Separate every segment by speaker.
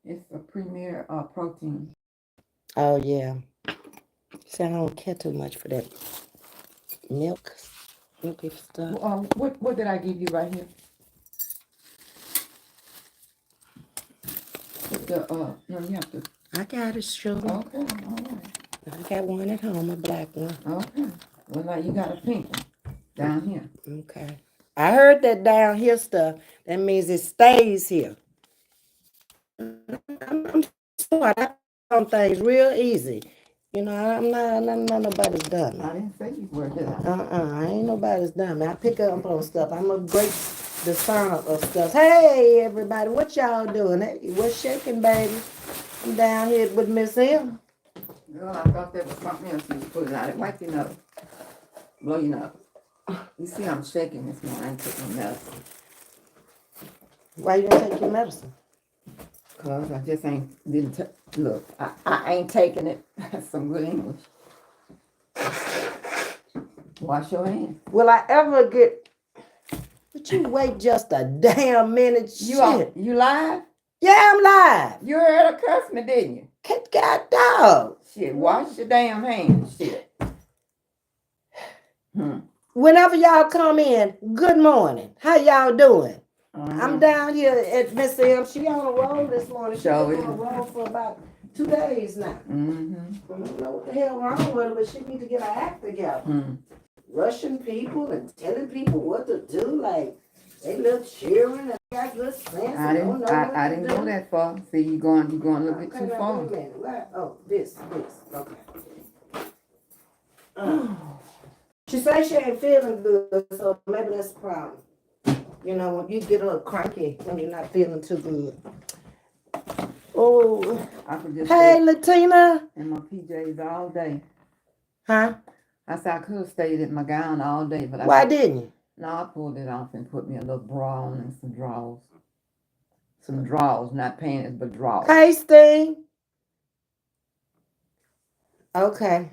Speaker 1: It's a premier protein.
Speaker 2: Oh, yeah. See, I don't care too much for that milk, milky stuff.
Speaker 1: What did I give you right here? No, you have to.
Speaker 2: I got it, sugar.
Speaker 1: Okay, all right.
Speaker 2: I got one at home, a black one.
Speaker 1: Okay. Well, now you got a pink one down here.
Speaker 2: Okay. I heard that down here stuff. That means it stays here. I'm smart. I on things real easy. You know, I'm not nobody's dummy.
Speaker 1: I didn't say you were, did I?
Speaker 2: I ain't nobody's dummy. I pick up on stuff. I'm a great discerner of stuff. Hey, everybody, what y'all doing? Hey, what's shaking, baby? I'm down here with Ms.V.
Speaker 1: Girl, I thought that was something else you was putting out. It wipe your nose. Blow your nose. You see I'm shaking this morning. I ain't taking medicine.
Speaker 2: Why you didn't take your medicine?
Speaker 1: Because I just didn't look, I ain't taking it. That's some good English. Wash your hands.
Speaker 2: Will I ever get... But you wait just a damn minute.
Speaker 1: You live?
Speaker 2: Yeah, I'm live.
Speaker 1: You heard her cuss me, didn't you?
Speaker 2: God dog.
Speaker 1: Shit, wash your damn hands. Shit.
Speaker 2: Whenever y'all come in, good morning. How y'all doing? I'm down here at Miss M. She on a roll this morning. She's been on a roll for about 2 days now. I don't know what the hell wrong with her, but she need to get her act together. Rushing people and telling people what to do, like they look cheering and got good sense.
Speaker 1: I didn't go that far. See, you going a little bit too far.
Speaker 2: Wait a minute. Where? Oh, this. Okay. She says she ain't feeling good, so maybe that's the problem. You know, when you get a little cranky when you're not feeling too good. Oh,
Speaker 1: I could just
Speaker 2: hey, Latina.
Speaker 1: In my PJs all day.
Speaker 2: Huh?
Speaker 1: I said I could have stayed in my gown all day, but
Speaker 2: why didn't you?
Speaker 1: No, I pulled it off and put me a little bra on and some drawers. Some drawers, not panties, but drawers.
Speaker 2: Hey, Sting. Okay.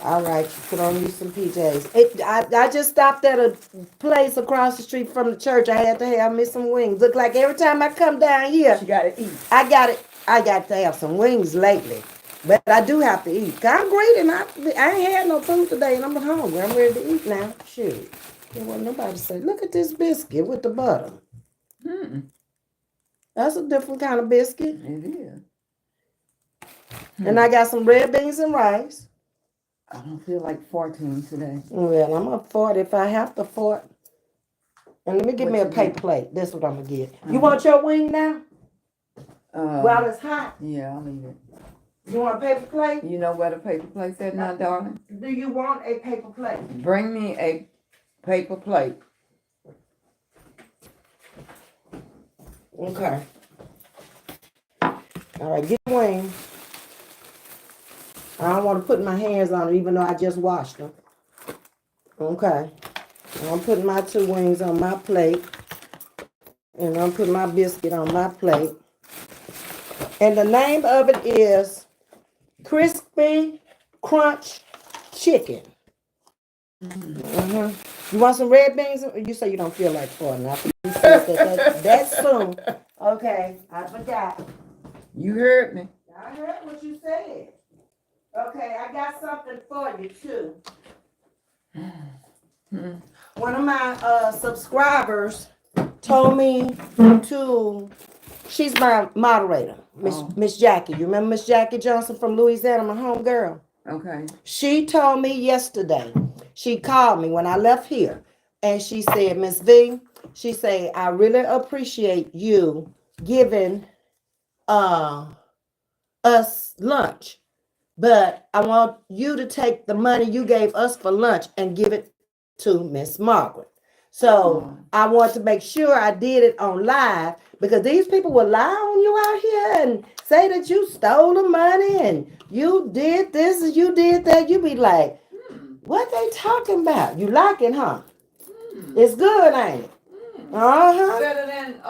Speaker 2: All right, you put on you some PJs. I just stopped at a place across the street from the church. I had to have me some wings. Look like every time I come down here,
Speaker 1: you gotta eat.
Speaker 2: I got to have some wings lately. But I do have to eat. I'm greedy and I ain't had no food today and I'm hungry. I'm ready to eat now. Shoot. There wasn't nobody say, look at this biscuit with the butter. That's a different kind of biscuit.
Speaker 1: It is.
Speaker 2: And I got some red beans and rice.
Speaker 1: I don't feel like 14 today.
Speaker 2: Well, I'm up for it if I have to fort. And let me get me a paper plate. That's what I'm going to get. You want your wing now? While it's hot?
Speaker 1: Yeah, I'll eat it.
Speaker 2: You want a paper plate?
Speaker 1: You know where the paper plate's at now, darling?
Speaker 2: Do you want a paper plate?
Speaker 1: Bring me a paper plate.
Speaker 2: Okay. All right, get the wing. I don't want to put my hands on it, even though I just washed them. Okay. I'm putting my 2 wings on my plate. And I'm putting my biscuit on my plate. And the name of it is Crispy Crunch Chicken. You want some red beans? You say you don't feel like pouring. That's soon. Okay, I forgot.
Speaker 1: You heard me.
Speaker 2: I heard what you said. Okay, I got something for you too. One of my subscribers told me to. She's my moderator, Miss Jackie. You remember Miss Jackie Johnson from Louisiana, my home girl?
Speaker 1: Okay.
Speaker 2: She told me yesterday. She called me when I left here, and she said, Ms. V, she said, I really appreciate you giving us lunch. But I want you to take the money you gave us for lunch and give it to Miss Margaret. So I want to make sure I did it on live because these people will lie on you out here and say that you stole the money and you did this and you did that. You be like, what they talking about? You like it, huh? It's good, ain't it?
Speaker 1: Better than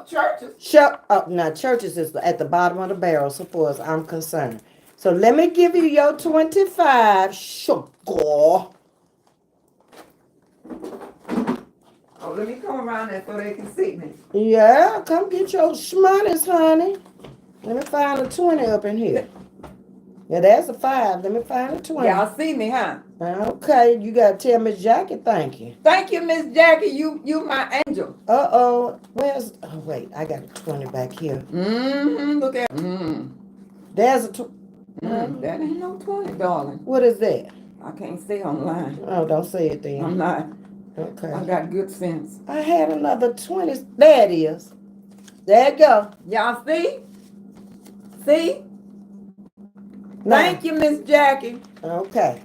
Speaker 1: churches.
Speaker 2: Shut up. Now, churches is at the bottom of the barrel, so far as I'm concerned. So let me give you your 25 sugar.
Speaker 1: Oh, let me come around there so they can see me.
Speaker 2: Yeah, come get your shmoneys, honey. Let me find a 20 up in here. Yeah, that's a 5. Let me find a 20.
Speaker 1: Y'all see me, huh?
Speaker 2: Okay, you gotta tell Miss Jackie thank you.
Speaker 1: Thank you, Miss Jackie. You my angel.
Speaker 2: Uh-oh. Where's... Oh, wait. I got a 20 back here.
Speaker 1: Mm-hmm. Look at
Speaker 2: There's a...
Speaker 1: that ain't no 20, darling.
Speaker 2: What is that?
Speaker 1: I can't stay online.
Speaker 2: Oh, don't say it then.
Speaker 1: I'm not.
Speaker 2: Okay.
Speaker 1: I got good sense.
Speaker 2: I had another 20. There it is. There you go.
Speaker 1: Y'all see? See?
Speaker 2: Now,
Speaker 1: Thank you, Miss Jackie.
Speaker 2: okay.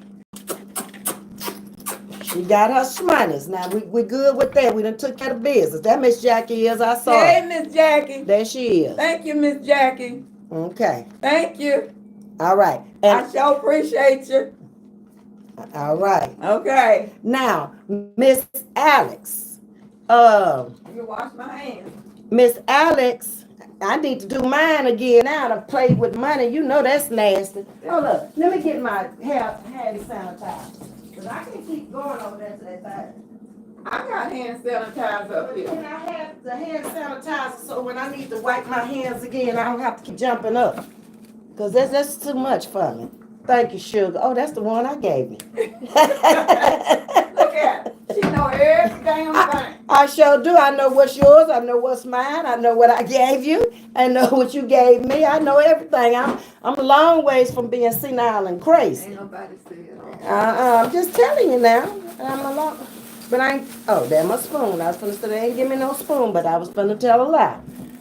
Speaker 2: She got her shmoneys. Now, we good with that. We done took care of business. That Miss Jackie is. I saw
Speaker 1: Hey,
Speaker 2: her.
Speaker 1: Miss Jackie.
Speaker 2: There she is.
Speaker 1: Thank you, Miss Jackie.
Speaker 2: Okay.
Speaker 1: Thank you.
Speaker 2: All right.
Speaker 1: I
Speaker 2: And
Speaker 1: sure appreciate you.
Speaker 2: all right.
Speaker 1: Okay.
Speaker 2: Now, Miss Alex.
Speaker 1: You wash my hands.
Speaker 2: Miss Alex, I need to do mine again now to play with money. You know that's nasty. Hold up. Let me get my handy sanitizer. Because I can't keep going over there to that thing.
Speaker 1: I got hand sanitizer up
Speaker 2: Can
Speaker 1: here.
Speaker 2: I have the hand sanitizer so when I need to wipe my hands again, I don't have to keep jumping up? Because that's too much for me. Thank you, sugar. Oh, that's the one I gave you.
Speaker 1: Look at her. She know every damn thing.
Speaker 2: I sure do. I know what's yours. I know what's mine. I know what I gave you. I know what you gave me. I know everything. I'm a long ways from being senile and crazy.
Speaker 1: Ain't nobody see it.
Speaker 2: I'm just telling you now. I'm a long, but I ain't. Oh, there's my spoon. I was finna say they ain't give me no spoon, but I was finna tell a lie.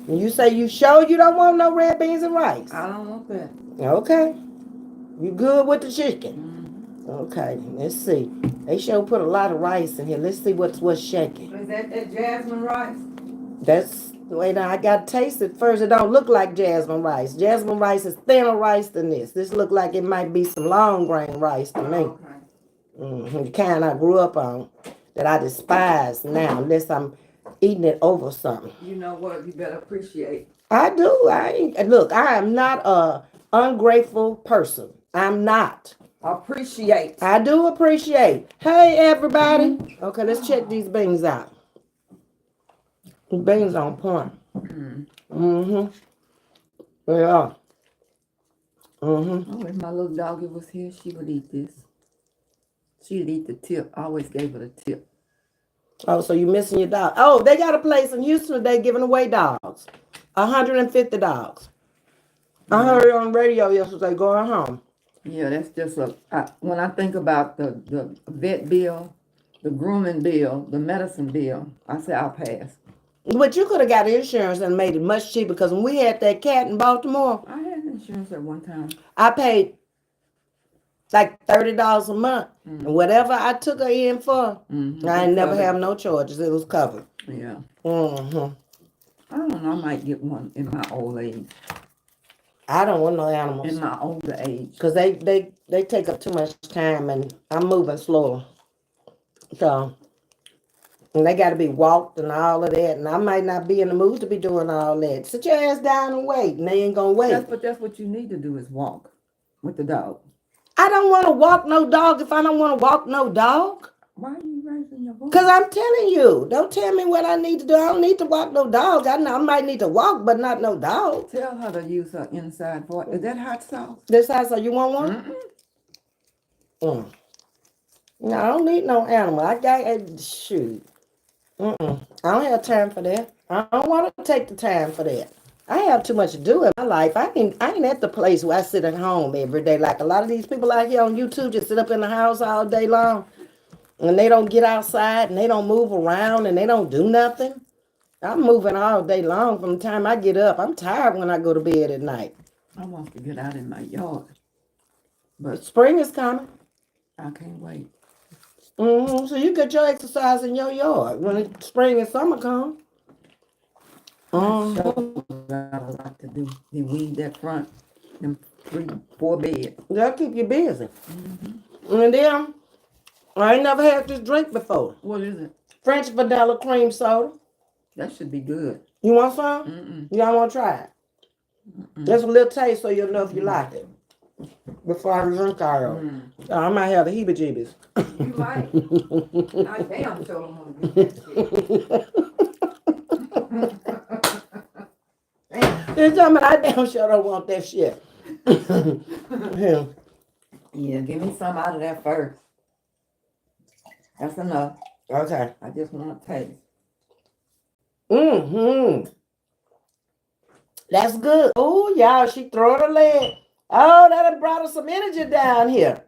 Speaker 2: And you say you sure you don't want no red beans and rice?
Speaker 1: I don't want that.
Speaker 2: Okay. You good with the chicken? Okay, let's see. They sure put a lot of rice in here. Let's see what's shaking.
Speaker 1: Is that jasmine rice?
Speaker 2: That's the way now I gotta taste it first. It don't look like jasmine rice. Jasmine rice is thinner rice than this. This look like it might be some long grain rice to me.
Speaker 1: Okay.
Speaker 2: The kind I grew up on that I despise now unless I'm eating it over something.
Speaker 1: You know what? You better appreciate.
Speaker 2: I do. I am not a ungrateful person. I'm not.
Speaker 1: Appreciate.
Speaker 2: I do appreciate. Hey, everybody. Okay, let's check these beans out. The beans on point. Mm-hmm. Yeah. Mm-hmm.
Speaker 1: Oh, if my little doggy was here, she would eat this. She'd eat the tip. I always gave her the tip.
Speaker 2: Oh, so you missing your dog. Oh, they got a place in Houston today giving away dogs. 150 dogs. I heard it on the radio yesterday going home.
Speaker 1: Yeah, that's just when I think about the vet bill, the grooming bill, the medicine bill, I say I'll pass.
Speaker 2: But you could have got insurance and made it much cheaper because when we had that cat in Baltimore,
Speaker 1: I had insurance at one time.
Speaker 2: I paid like $30 a month. And whatever I took her in for, I ain't never have no charges. It was covered.
Speaker 1: Yeah.
Speaker 2: Mm-hmm.
Speaker 1: I don't know. I might get one in my old age.
Speaker 2: I don't want no animals.
Speaker 1: In my older age.
Speaker 2: Because they take up too much time and I'm moving slower. So, and they got to be walked and all of that. And I might not be in the mood to be doing all that. Sit your ass down and wait. And they ain't going to wait.
Speaker 1: That's what you need to do is walk with the dog.
Speaker 2: I don't want to walk no dog if I don't want to walk no dog.
Speaker 1: Why are you raising your voice?
Speaker 2: Because I'm telling you. Don't tell me what I need to do. I don't need to walk no dog. I might need to walk, but not no dog.
Speaker 1: Tell her to use her inside voice. Is that hot sauce?
Speaker 2: This house, so you want one? No, I don't need no animal. I got shoot. I don't have time for that. I don't want to take the time for that. I have too much to do in my life. I ain't at the place where I sit at home every day. Like a lot of these people out here on YouTube just sit up in the house all day long. And they don't get outside and they don't move around and they don't do nothing. I'm moving all day long from the time I get up. I'm tired when I go to bed at night.
Speaker 1: I want to get out in my yard. But
Speaker 2: Spring is coming.
Speaker 1: I can't wait.
Speaker 2: So you get your exercise in your yard when spring and summer come.
Speaker 1: That's what I would like to do. They weed that front, them 3-4 beds.
Speaker 2: They'll keep you busy. And then, I ain't never had this drink before.
Speaker 1: What is it?
Speaker 2: French vanilla cream soda.
Speaker 1: That should be good.
Speaker 2: You want some? Y'all want to try it? Just a little taste so you'll know if you like it. before I drink out of. I might have the heebie-jeebies.
Speaker 1: You might. I damn sure don't want to do that shit.
Speaker 2: There's something I damn sure don't want that shit. Yeah.
Speaker 1: Yeah, give me some out of that first. That's enough.
Speaker 2: Okay.
Speaker 1: I just want to taste.
Speaker 2: Mm-hmm. That's good. Oh, y'all, she throwing her leg. Oh, that done brought her some energy down here.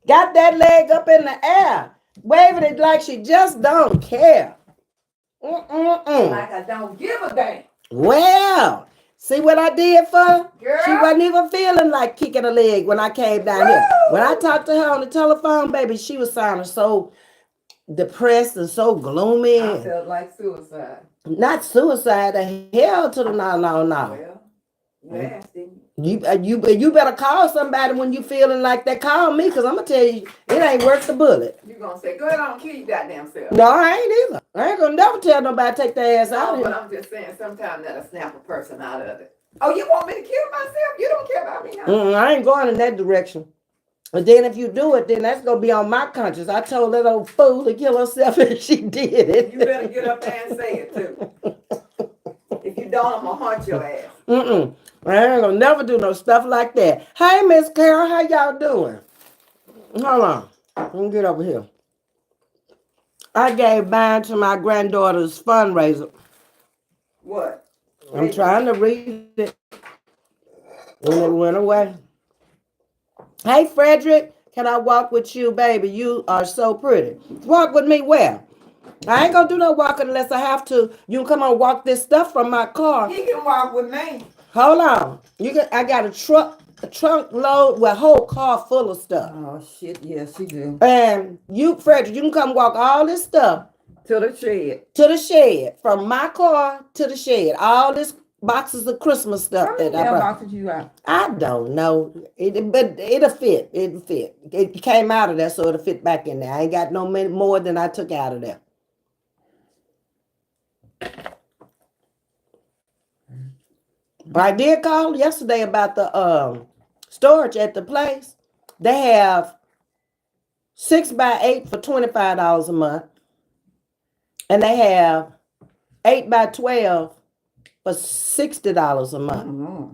Speaker 2: Got that leg up in the air. Waving it like she just don't care.
Speaker 1: Like I don't give a damn.
Speaker 2: Well, see what I did for her?
Speaker 1: Girl.
Speaker 2: She wasn't even feeling like kicking a leg when I came down here. When I talked to her on the telephone, baby, she was sounding so depressed and so gloomy.
Speaker 1: I felt like suicide.
Speaker 2: Not suicide, the hell to the no.
Speaker 1: Well, you asked, didn't you?
Speaker 2: You better call somebody when you feeling like that. Call me, because I'm going to tell you, it ain't worth the bullet.
Speaker 1: You going to say, go ahead on, kill your goddamn self.
Speaker 2: No, I ain't either. I ain't going to never tell nobody to take their ass out of
Speaker 1: No,
Speaker 2: here.
Speaker 1: but I'm just saying, sometimes that'll snap a person out of it. Oh, you want me to kill myself? You don't care about me now.
Speaker 2: I ain't going in that direction. But then if you do it, then that's going to be on my conscience. I told that old fool to kill herself and she did it.
Speaker 1: You better get up there and say it, too. If you don't, I'm going to hunt your ass.
Speaker 2: I ain't going to never do no stuff like that. Hey, Miss Carol, how y'all doing? Hold on. Let me get over here. I gave mine to my granddaughter's fundraiser.
Speaker 1: What?
Speaker 2: I'm trying to read it. And it went away. Hey, Frederick, can I walk with you, baby? You are so pretty. Walk with me where? I ain't gonna do no walking unless I have to. You can come on walk this stuff from my car.
Speaker 1: He can walk with me.
Speaker 2: Hold on. I got a trunk load with a whole car full of stuff.
Speaker 1: Oh, shit, yes, she do.
Speaker 2: And you, Frederick, you can come walk all this stuff
Speaker 1: To the shed.
Speaker 2: to the shed. From my car to the shed. All this boxes of Christmas stuff
Speaker 1: How many
Speaker 2: that I brought.
Speaker 1: boxes you got?
Speaker 2: I don't know. But it'll fit. It'll fit. It came out of there, so it'll fit back in there. I ain't got no more than I took out of there. But I did call yesterday about the storage at the place. They have 6x8 for $25 a month. And they have 8x12 for $60 a month.
Speaker 1: Mm-hmm.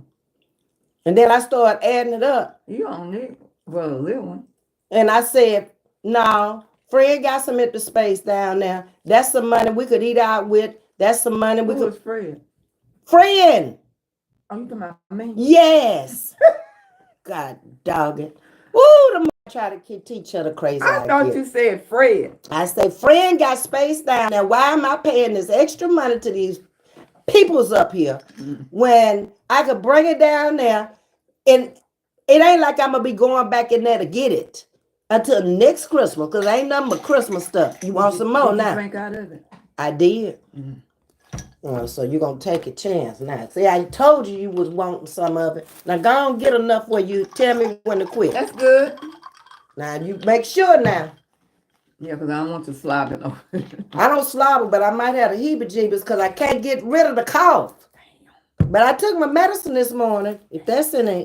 Speaker 2: And then I started adding it up.
Speaker 1: You don't need a little one.
Speaker 2: And I said, no, Fred got some empty space down there. That's some money we could eat out with. That's some money we
Speaker 1: Who
Speaker 2: could.
Speaker 1: was Fred?
Speaker 2: Friend.
Speaker 1: Oh, you talking about me?
Speaker 2: Yes. God dog it. Woo, the mother try to teach her the crazy
Speaker 1: I
Speaker 2: idea.
Speaker 1: thought you said Fred.
Speaker 2: I say, friend got space down there. Why am I paying this extra money to these peoples up here when I could bring it down there? And it ain't like I'm going to be going back in there to get it until next Christmas, because ain't nothing but Christmas stuff. You want some more
Speaker 1: Did you
Speaker 2: now?
Speaker 1: drink out of it?
Speaker 2: I did. So you're going to take a chance now. See, I told you was wanting some of it. Now go on get enough where you tell me when to quit.
Speaker 1: That's good.
Speaker 2: Now you make sure now.
Speaker 1: Yeah, because I don't want you slobbing over.
Speaker 2: I don't slobber, but I might have the heebie-jeebies because I can't get rid of the cough. But I took my medicine this morning, if that's any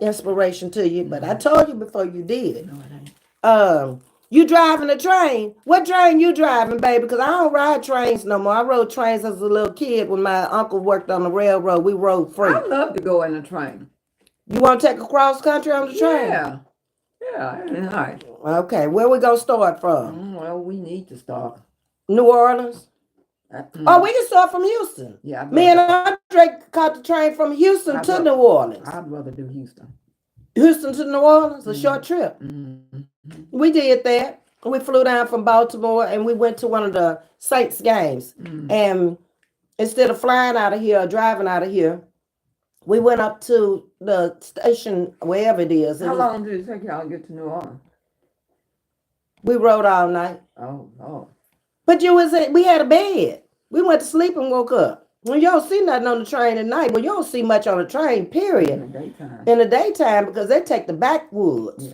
Speaker 2: inspiration to you. But I told you before you did it.
Speaker 1: No, it ain't.
Speaker 2: You driving a train? What train you driving, baby? Because I don't ride trains no more. I rode trains as a little kid when my uncle worked on the railroad. We rode free.
Speaker 1: I love to go in a train.
Speaker 2: You want to take a cross country on the train?
Speaker 1: Yeah. Yeah, all right.
Speaker 2: Okay, where we gonna start from?
Speaker 1: Well, we need to start.
Speaker 2: New Orleans? Oh, we can start from Houston.
Speaker 1: Yeah.
Speaker 2: Me and Andre caught the train from Houston to New Orleans.
Speaker 1: I'd rather do Houston.
Speaker 2: Houston to New Orleans, a short trip. We did that. We flew down from Baltimore and we went to one of the Saints games. And instead of flying out of here or driving out of here, we went up to the station, wherever it is.
Speaker 1: How long did it take y'all to get to New Orleans?
Speaker 2: We rode all night.
Speaker 1: Oh.
Speaker 2: But we had a bed. We went to sleep and woke up. When you don't see nothing on the train at night, well, you don't see much on the train, period.
Speaker 1: In the daytime.
Speaker 2: In the daytime, because they take the backwoods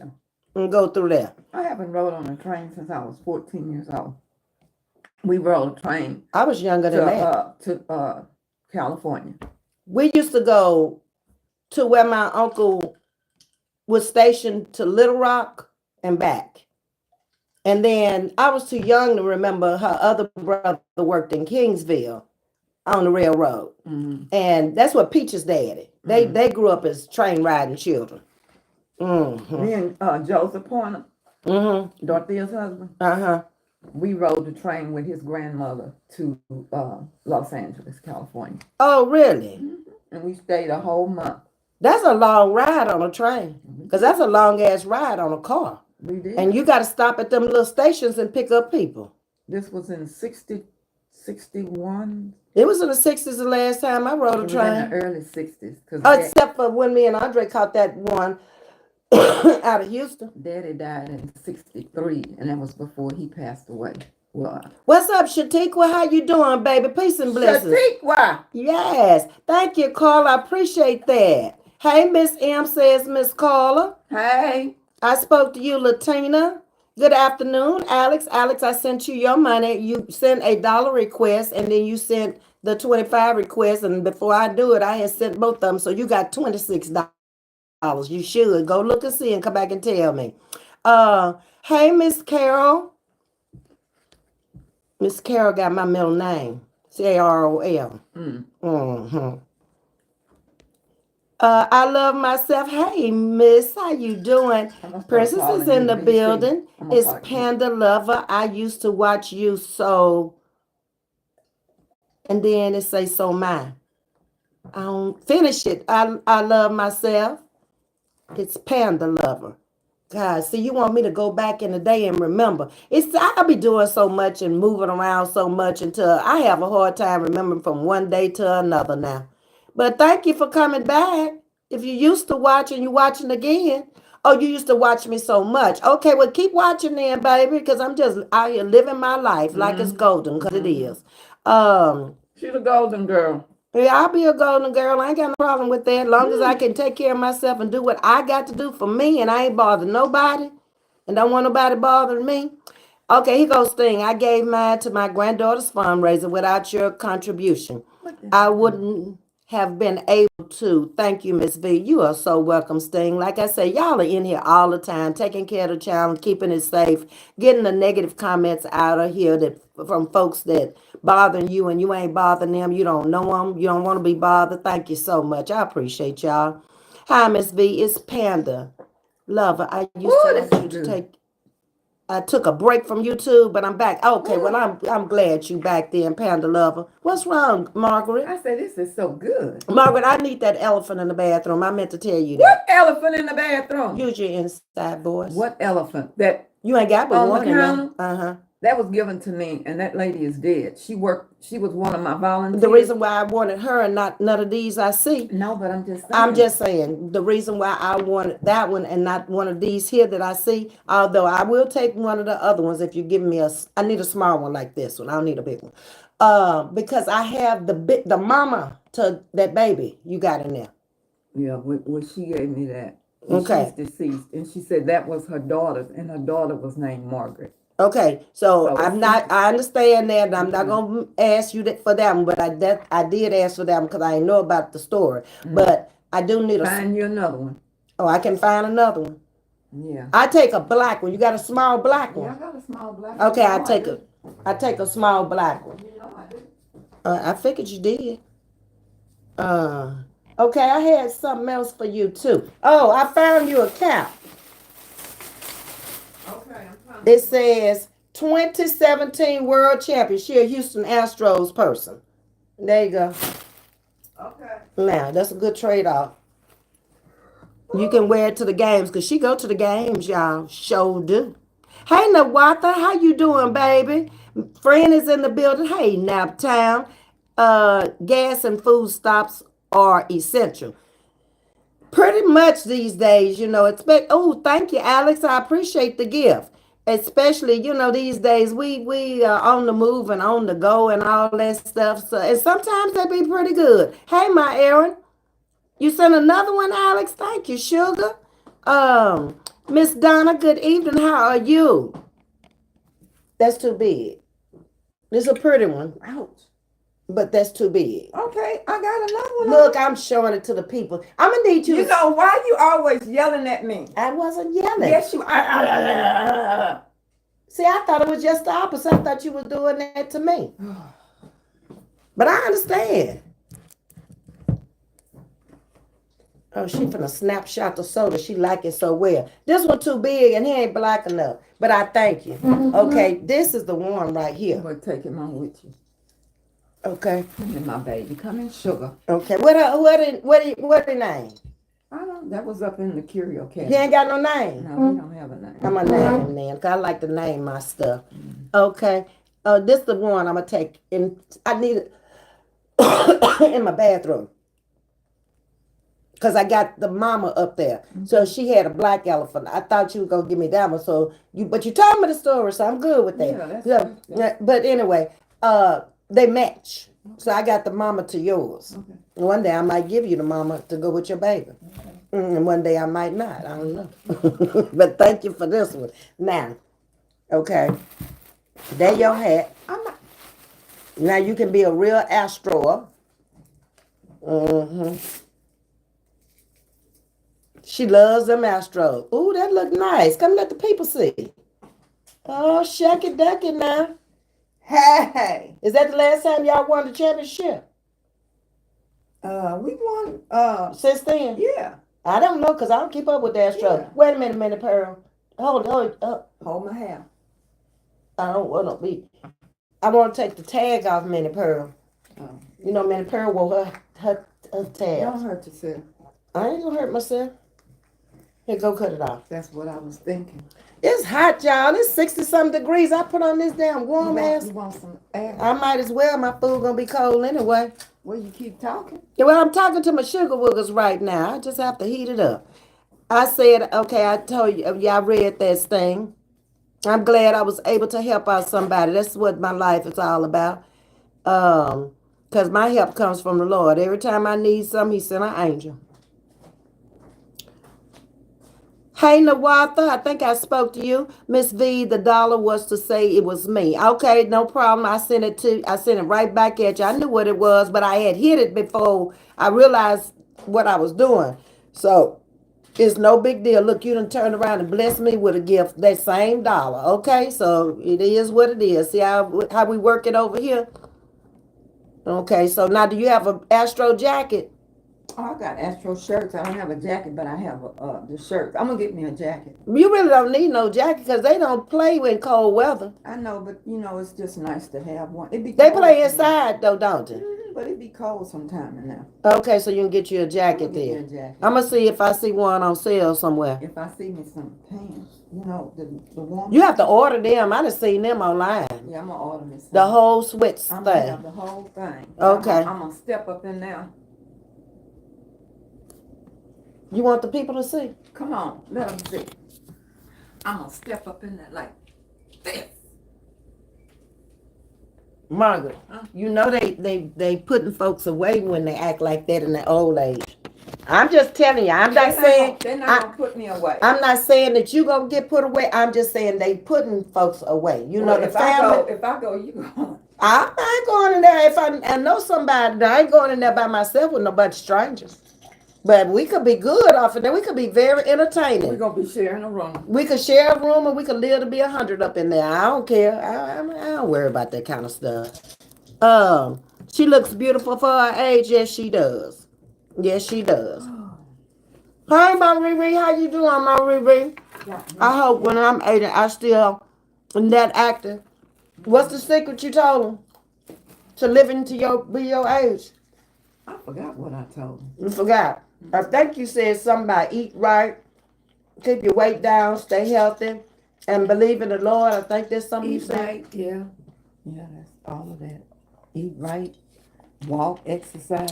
Speaker 2: and go through there.
Speaker 1: I haven't rode on a train since I was 14 years old. We rode a train.
Speaker 2: I was younger than that.
Speaker 1: To California.
Speaker 2: We used to go to where my uncle was stationed to Little Rock and back. And then I was too young to remember her other brother worked in Kingsville on the railroad. And that's what Peach's daddy. They grew up as train riding children.
Speaker 1: Me and Joseph Pointer, Dorothea's husband, we rode the train with his grandmother to Los Angeles, California.
Speaker 2: Oh, really?
Speaker 1: And we stayed a whole month.
Speaker 2: That's a long ride on a train. Because that's a long ass ride on a car.
Speaker 1: We did.
Speaker 2: And you got to stop at them little stations and pick up people.
Speaker 1: This was in 61.
Speaker 2: It was in the 60s the last time I rode a train.
Speaker 1: In the early 60s.
Speaker 2: Except for when me and Andre caught that one out of Houston.
Speaker 1: Daddy died in 63, and that was before he passed away. Well,
Speaker 2: what's up, Shatiqua? How you doing, baby? Peace and blessings.
Speaker 1: Shatiqua!
Speaker 2: Yes. Thank you, Carla. I appreciate that. Hey, Miss M, says Miss Carla.
Speaker 1: Hey.
Speaker 2: I spoke to you, Latina. Good afternoon, Alex. Alex, I sent you your money. You sent $1 request, and then you sent the 25 request. And before I do it, I had sent both of them. So you got $26. You should go look and see and come back and tell me. Hey, Miss Carol. Miss Carol got my middle name. Carol. I love myself. Hey, Miss, how you doing? Princess is in the building. It's Panda Lover. I used to watch you so. And then it say so mine. I don't finish it. I love myself. It's Panda Lover. God, see, you want me to go back in the day and remember. I'll be doing so much and moving around so much until I have a hard time remembering from one day to another now. But thank you for coming back. If you used to watch and you're watching again. Oh, you used to watch me so much. Okay, well, keep watching then, baby, because I'm just out here living my life like it's golden, because it is.
Speaker 1: She's a golden girl.
Speaker 2: Yeah, I'll be a golden girl. I ain't got no problem with that. As long as I can take care of myself and do what I got to do for me, and I ain't bothering nobody, and don't want nobody bothering me. Okay, here goes thing. I gave mine to my granddaughter's fundraiser without your contribution. I wouldn't have been able to. Thank you, Ms.V. You are so welcome, Sting. Like I say, y'all are in here all the time, taking care of the child, keeping it safe, getting the negative comments out of here that from folks that bothering you and you ain't bothering them. You don't know them. You don't want to be bothered. Thank you so much. I appreciate y'all. Hi, Ms.V. It's Panda Lover. I used to take. I took a break from YouTube, but I'm back. Okay, well, I'm glad you back there, Panda Lover. What's wrong, Margaret?
Speaker 1: I said, this is so good.
Speaker 2: Margaret, I need that elephant in the bathroom. I meant to tell you that.
Speaker 1: What elephant in the bathroom?
Speaker 2: Use your inside voice.
Speaker 1: What elephant? That
Speaker 2: you ain't got but one in
Speaker 1: there. That was given to me, and that lady is dead. She was one of my volunteers.
Speaker 2: The reason why I wanted her and not none of these I see.
Speaker 1: No, but I'm just saying.
Speaker 2: I'm just saying the reason why I wanted that one and not one of these here that I see, although I will take one of the other ones if you give me I need a small one like this one. I don't need a big one. Because I have the mama to that baby you got in there.
Speaker 1: Yeah, well, she gave me that.
Speaker 2: Okay.
Speaker 1: She's deceased, and she said that was her daughter's, and her daughter was named Margaret.
Speaker 2: Okay, so I understand that, and I'm not gonna ask you that for that one, but I did ask for that one because I know about the story. But I do need
Speaker 1: find you another one.
Speaker 2: Oh, I can find another one.
Speaker 1: Yeah.
Speaker 2: I take a black one. You got a small black one?
Speaker 1: Yeah, I got a small black one.
Speaker 2: Okay, I take a small black one.
Speaker 1: You know I do.
Speaker 2: I figured you did. Okay, I had something else for you too. Oh, I found you a cap.
Speaker 1: Okay,
Speaker 2: it says 2017 World Champion. She a Houston Astros person. There you go.
Speaker 1: Okay.
Speaker 2: Now, that's a good trade-off. You can wear it to the games because she go to the games, y'all. Sure do. Hey, Nawatha, how you doing, baby? Friend is in the building. Hey, Naptown. Gas and food stops are essential. Pretty much these days, oh, thank you, Alex. I appreciate the gift. Especially, these days we are on the move and on the go and all that stuff. So, and sometimes they be pretty good. Hey, my Aaron, you sent another one, Alex. Thank you, sugar. Miss Donna, good evening. How are you? That's too big. This is a pretty one.
Speaker 1: Ouch.
Speaker 2: But that's too big.
Speaker 1: Okay, I got another one.
Speaker 2: Look, I'm showing it to the people. I'm gonna need you.
Speaker 1: You know why you always yelling at me?
Speaker 2: I wasn't yelling.
Speaker 1: Yes, you.
Speaker 2: See, I thought it was just the opposite. I thought you was doing that to me. But I understand. Oh, she finna snapshot the soda. She like it so well. This one too big and he ain't black enough. But I thank you. Okay, this is the one right here.
Speaker 1: I'm gonna take him on with you.
Speaker 2: Okay.
Speaker 1: Come in, my baby. Come in, sugar.
Speaker 2: Okay. What the name?
Speaker 1: I don't. That was up in the curio cabinet.
Speaker 2: He ain't got no name.
Speaker 1: No, he don't have a name.
Speaker 2: I'm gonna name him then, cause I like to name my stuff. Okay. This the one I'm gonna take, and I need it in my bathroom, cause I got the mama up there. So she had a black elephant. I thought you were gonna give me that one. But you told me the story, so I'm good with that.
Speaker 1: Yeah,
Speaker 2: that's but anyway, they match. So I got the mama to yours.
Speaker 1: Okay.
Speaker 2: One day I might give you the mama to go with your baby.
Speaker 1: Okay.
Speaker 2: And one day I might not. I don't know. But thank you for this one. Now, okay. There your hat. Now you can be a real astro. She loves them astros. Ooh, that look nice. Come let the people see. Oh, shucky ducky now.
Speaker 1: Hey.
Speaker 2: Is that the last time y'all won the championship?
Speaker 1: We won.
Speaker 2: Since then?
Speaker 1: Yeah.
Speaker 2: I don't know, because I don't keep up with the Astros.
Speaker 1: Yeah.
Speaker 2: Wait a minute, Pearl. Hold.
Speaker 1: Hold my hair.
Speaker 2: I don't want to be. I want to take the tag off Minnie Pearl.
Speaker 1: Oh.
Speaker 2: You know, Minnie Pearl wore her tag.
Speaker 1: Don't hurt yourself.
Speaker 2: I ain't gonna hurt myself. Here, go cut it off.
Speaker 1: That's what I was thinking.
Speaker 2: It's hot, y'all. It's 60-something degrees. I put on this damn warm ass.
Speaker 1: You want some air?
Speaker 2: I might as well. My food gonna be cold anyway.
Speaker 1: Well, you keep talking.
Speaker 2: Yeah, well, I'm talking to my sugar woogers right now. I just have to heat it up. I said, okay, I told you, y'all read this thing. I'm glad I was able to help out somebody. That's what my life is all about. Because my help comes from the Lord. Every time I need something, he sent an angel. Hey, Nawatha, I think I spoke to you. Ms.V, the dollar was to say it was me. Okay, no problem. I sent it right back at you. I knew what it was, but I had hit it before I realized what I was doing. So it's no big deal. Look, you done turned around and blessed me with a gift, that same dollar. Okay, so it is what it is. See how we work it over here? Okay, so now do you have an Astro jacket?
Speaker 1: Oh, I got Astro shirts. I don't have a jacket, but I have the shirts. I'm gonna get me a jacket.
Speaker 2: You really don't need no jacket because they don't play in cold weather.
Speaker 1: I know, but you know, it's just nice to have one.
Speaker 2: They play inside though, don't they?
Speaker 1: But it be cold sometime in there.
Speaker 2: Okay, so you can get you a jacket then. I'm gonna see if I see one on sale somewhere.
Speaker 1: If I see me some pants, you know, the warm.
Speaker 2: You have to order them. I done seen them online.
Speaker 1: Yeah, I'm gonna order me some.
Speaker 2: The whole sweats
Speaker 1: I'm
Speaker 2: thing.
Speaker 1: gonna have the whole thing.
Speaker 2: Okay.
Speaker 1: I'm gonna step up in there.
Speaker 2: You want the people to see?
Speaker 1: Come on, let them see. I'm gonna step up in there like this.
Speaker 2: Margaret, you know they putting folks away when they act like that in their old age. I'm just telling you. I'm not saying
Speaker 1: they're not gonna put me away.
Speaker 2: I'm not saying that you gonna get put away. I'm just saying they putting folks away. You know, the family.
Speaker 1: If I go, you go.
Speaker 2: I ain't going in there. If I know somebody, I ain't going in there by myself with nobody strangers. But we could be good off of there. We could be very entertaining.
Speaker 1: We're going to be sharing a room.
Speaker 2: We could share a room and we could live to be 100 up in there. I don't care. I don't worry about that kind of stuff. She looks beautiful for her age. Yes, she does. Yes, she does. Hi, my Riri. How you doing, my Riri?
Speaker 1: Yeah.
Speaker 2: I hope when I'm 80, I still am that active. What's the secret you told him? To living to be your age?
Speaker 1: I forgot what I told him.
Speaker 2: You forgot. I think you said something about eat right, keep your weight down, stay healthy, and believe in the Lord. I think that's something you said.
Speaker 1: Right, yeah. Yeah, that's all of that. Eat right, walk, exercise.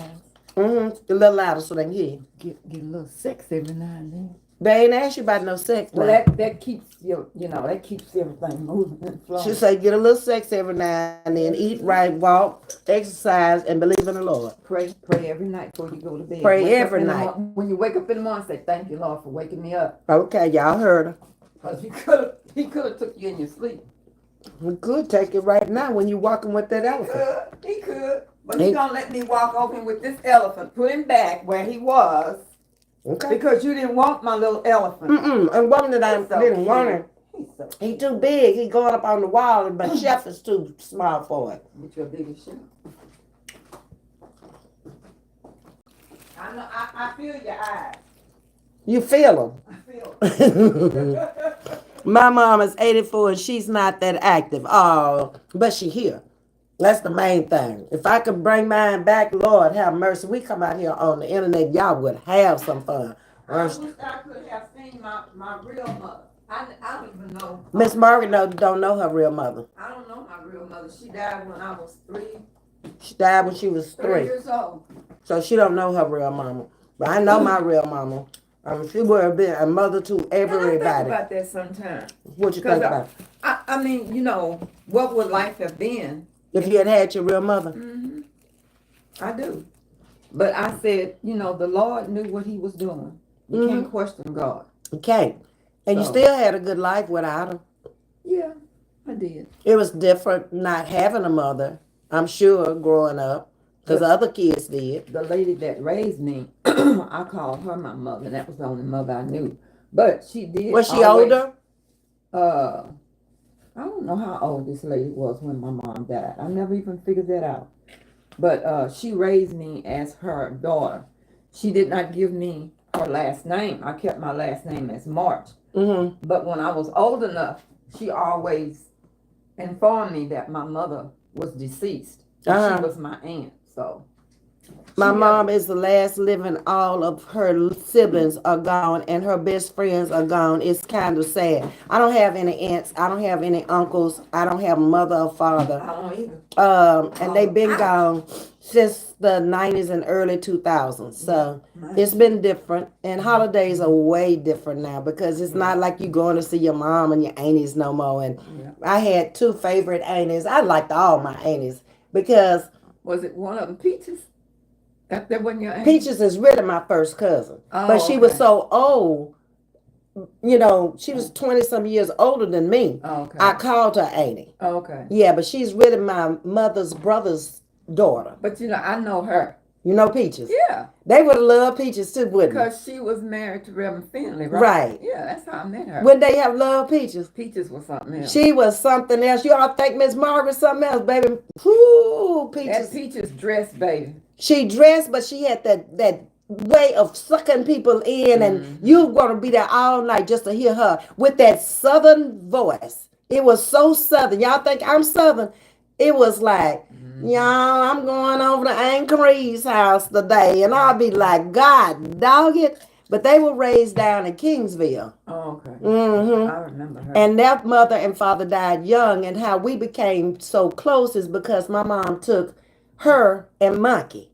Speaker 2: A little louder so they can hear you.
Speaker 1: Get a little sex every now and then.
Speaker 2: They ain't asked you about no sex.
Speaker 1: Well, that keeps that keeps everything moving and flowing.
Speaker 2: She said get a little sex every now and then, eat right, walk, exercise, and believe in the Lord.
Speaker 1: Pray every night before you go to bed.
Speaker 2: Pray every night.
Speaker 1: When you wake up in the morning, say thank you, Lord, for waking me up.
Speaker 2: Okay, y'all heard her.
Speaker 1: Because he could have took you in your sleep.
Speaker 2: We could take it right now when you walking with that elephant.
Speaker 1: He could. But you gonna let me walk over him with this elephant, put him back where he was. Okay. Because you didn't want my little elephant.
Speaker 2: And one that I didn't want him. He too big. He going up on the wall, but Chef is too small for it.
Speaker 1: Get your biggest chef. I know. I feel your eyes.
Speaker 2: You feel them?
Speaker 1: I feel them.
Speaker 2: My mom is 84 and she's not that active. Oh, but she here. That's the main thing. If I could bring mine back, Lord have mercy. We come out here on the internet, y'all would have some fun.
Speaker 1: I wish I could have seen my real mother. I don't even know.
Speaker 2: Miss Margaret don't know her real mother.
Speaker 1: I don't know my real mother. She died when I was 3.
Speaker 2: She died when she was 3
Speaker 1: years old.
Speaker 2: So she don't know her real mama. But I know my real mama. She would have been a mother to everybody.
Speaker 1: I think about that sometimes.
Speaker 2: What you think about?
Speaker 1: I mean, you know, what would life have been
Speaker 2: if you had had your real mother?
Speaker 1: Mm-hmm. I do. But I said, you know, the Lord knew what he was doing. You can't question God.
Speaker 2: You can't. And you still had a good life without him.
Speaker 1: Yeah, I did.
Speaker 2: It was different not having a mother, I'm sure, growing up. Because other kids did.
Speaker 1: The lady that raised me, I called her my mother. That was the only mother I knew. But she did.
Speaker 2: Was she older?
Speaker 1: I don't know how old this lady was when my mom died. I never even figured that out. But she raised me as her daughter. She did not give me her last name. I kept my last name as March. Mm-hmm. But when I was old enough, she always informed me that my mother was deceased. She was my aunt. So
Speaker 2: my mom is the last living. All of her siblings are gone and her best friends are gone. It's kind of sad. I don't have any aunts. I don't have any uncles. I don't have a mother or father.
Speaker 1: I don't either.
Speaker 2: And they've been gone since the 90s and early 2000s. So it's been different. And holidays are way different now because it's not like you going to see your mom and your aunties no more. And I had 2 favorite aunties. I liked all my aunties because...
Speaker 1: Was it one of them, Peaches? That wasn't your aunt?
Speaker 2: Peaches is really my first cousin. But she was so old, you know, she was 20-some years older than me. I called her auntie. Yeah, but she's really my mother's brother's daughter.
Speaker 1: But, you know, I know her.
Speaker 2: You know Peaches?
Speaker 1: Yeah.
Speaker 2: They would have loved Peaches too, wouldn't they?
Speaker 1: Because she was married to Reverend Finley, right?
Speaker 2: Right.
Speaker 1: Yeah, that's how I met her.
Speaker 2: When they have loved Peaches?
Speaker 1: Peaches was something else.
Speaker 2: She was something else. You all think Miss Margaret something else, baby? Whoo, Peaches.
Speaker 1: That Peaches dressed, baby.
Speaker 2: She dressed, but she had that way of sucking people in, and you gonna be there all night just to hear her with that southern voice. It was so southern. Y'all think I'm southern? It was like, y'all, I'm going over to Aunt Carie's house today, and I'll be like, God, dog it. But they were raised down in Kingsville.
Speaker 1: Oh, okay. I remember her.
Speaker 2: And their mother and father died young, and how we became so close is because my mom took her and Monkey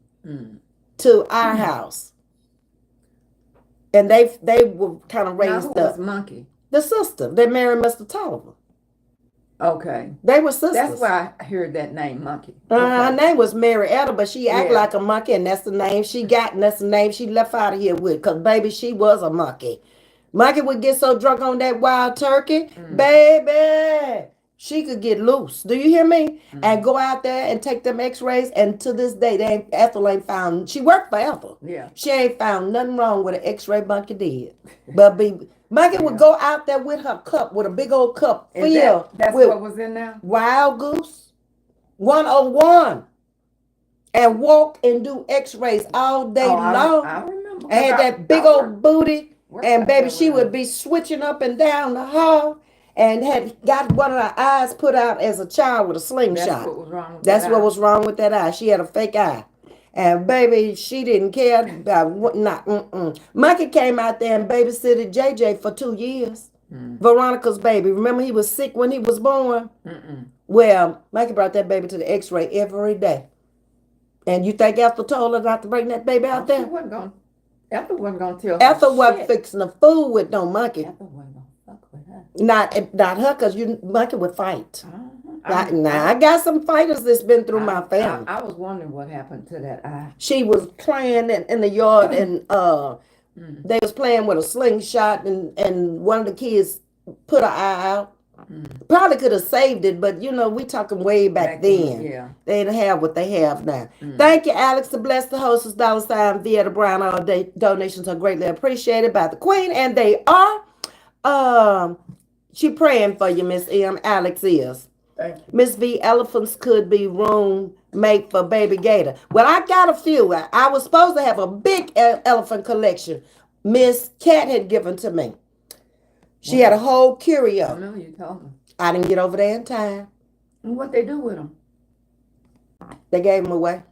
Speaker 2: to our house. And they were kind of raised
Speaker 1: up. Who was Monkey?
Speaker 2: The sister. They married Mr. Tolliver.
Speaker 1: Okay.
Speaker 2: They were sisters.
Speaker 1: That's why I heard that name, Monkey.
Speaker 2: Her name was Marietta, but she acted like a monkey, and that's the name she got, and that's the name she left out of here with, because, baby, she was a monkey. Monkey would get so drunk on that wild turkey, baby, she could get loose. Do you hear me? And go out there and take them x-rays, and to this day, Ethel ain't found, she worked for Ethel.
Speaker 1: Yeah.
Speaker 2: She ain't found nothing wrong with an x-ray Monkey did. But Monkey would go out there with her cup, with a big old cup filled
Speaker 1: that's
Speaker 2: with
Speaker 1: what was in there?
Speaker 2: Wild Goose 101, and walk and do x-rays all day long.
Speaker 1: I remember.
Speaker 2: And had that big old booty, and baby, she would be switching up and down the hall, and had got one of her eyes put out as a child with a slingshot.
Speaker 1: That's what was wrong with
Speaker 2: That's
Speaker 1: that
Speaker 2: what
Speaker 1: eye.
Speaker 2: was wrong with that eye. She had a fake eye. And baby, she didn't care about what Monkey came out there and babysitted JJ for 2 years. Veronica's baby. Remember he was sick when he was born? Well, Monkey brought that baby to the x-ray every day. And you think Ethel told her not to bring that baby out there?
Speaker 1: Ethel wasn't going to tell her
Speaker 2: Ethel wasn't fixing the food with no Monkey.
Speaker 1: Ethel wasn't going to fuck with her.
Speaker 2: Not her, because Monkey would fight. I got some fighters that's been through my family.
Speaker 1: I was wondering what happened to that eye.
Speaker 2: She was playing in the yard, and they was playing with a slingshot, and one of the kids put her eye out. Probably could have saved it, but you know, we talking way back then.
Speaker 1: Yeah.
Speaker 2: They didn't have what they have now. Thank you, Alex, to bless the hostess, $ via the Brown. All day donations are greatly appreciated by the Queen, and they are. She praying for you, Miss M. Alex is.
Speaker 1: Thank you.
Speaker 2: Ms.V, elephants could be room made for baby gator. Well, I got a few. I was supposed to have a big elephant collection. Miss Cat had given to me. She had a whole
Speaker 1: I
Speaker 2: curio.
Speaker 1: know you told me.
Speaker 2: I didn't get over there in time.
Speaker 1: And what they do with them?
Speaker 2: They gave them away.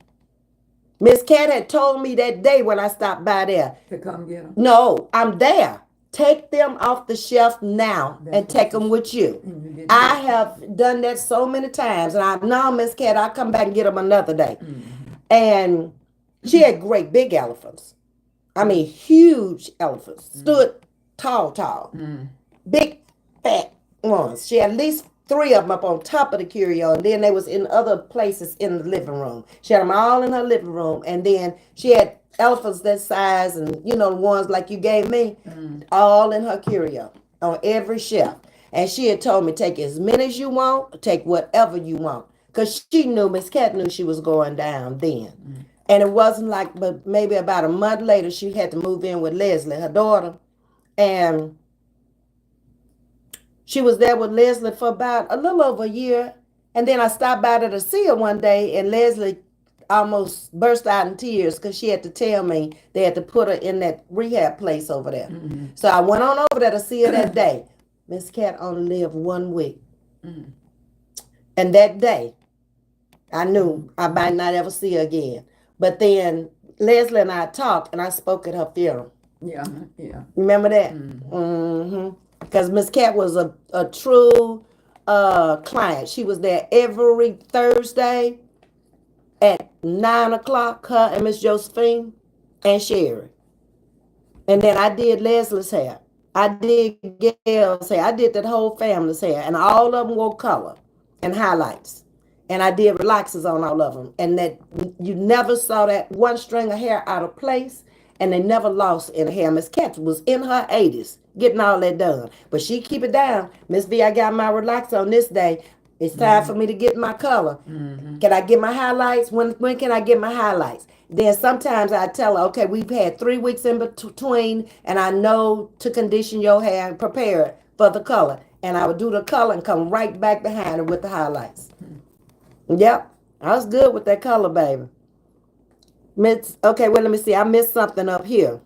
Speaker 2: Miss Cat had told me that day when I stopped by there.
Speaker 1: To come get them?
Speaker 2: No, I'm there. Take them off the shelf now and take them with you. I have done that so many times. And I know, Miss Cat, I'll come back and get them another day. And she had great big elephants. I mean, huge elephants. Stood tall. Big, fat ones. She had at least 3 of them up on top of the curio, and then they was in other places in the living room. She had them all in her living room, and then she had elephants that size, and you know, the ones like you gave me, all in her curio on every shelf. And she had told me, take as many as you want, take whatever you want, because she knew, Miss Cat knew she was going down then. And it wasn't like, but maybe about a month later, she had to move in with Leslie, her daughter, and she was there with Leslie for about a little over a year. And then I stopped by to see her one day, and Leslie almost burst out in tears because she had to tell me they had to put her in that rehab place over there. So I went on over there to see her that day. Miss Cat only lived 1 week. And that day, I knew I might not ever see her again. But then Leslie and I talked, and I spoke at her funeral.
Speaker 1: Yeah.
Speaker 2: Remember that? Because Miss Cat was a true client. She was there every Thursday at 9 o'clock, her and Miss Josephine and Sherry. And then I did Leslie's hair. I did Gail's hair. I did that whole family's hair. And all of them wore color and highlights. And I did relaxers on all of them. And that you never saw that one string of hair out of place. And they never lost any hair. Miss Cat was in her 80s getting all that done. But she keep it down. Miss V, I got my relaxer on this day. It's time for me to get my color. Can I get my highlights? When can I get my highlights? Then sometimes I tell her, okay, we've had 3 weeks in between, and I know to condition your hair and prepare it for the color. And I would do the color and come right back behind it with the highlights. Yep, I was good with that color, baby. Okay, well, let me see. I missed something up here.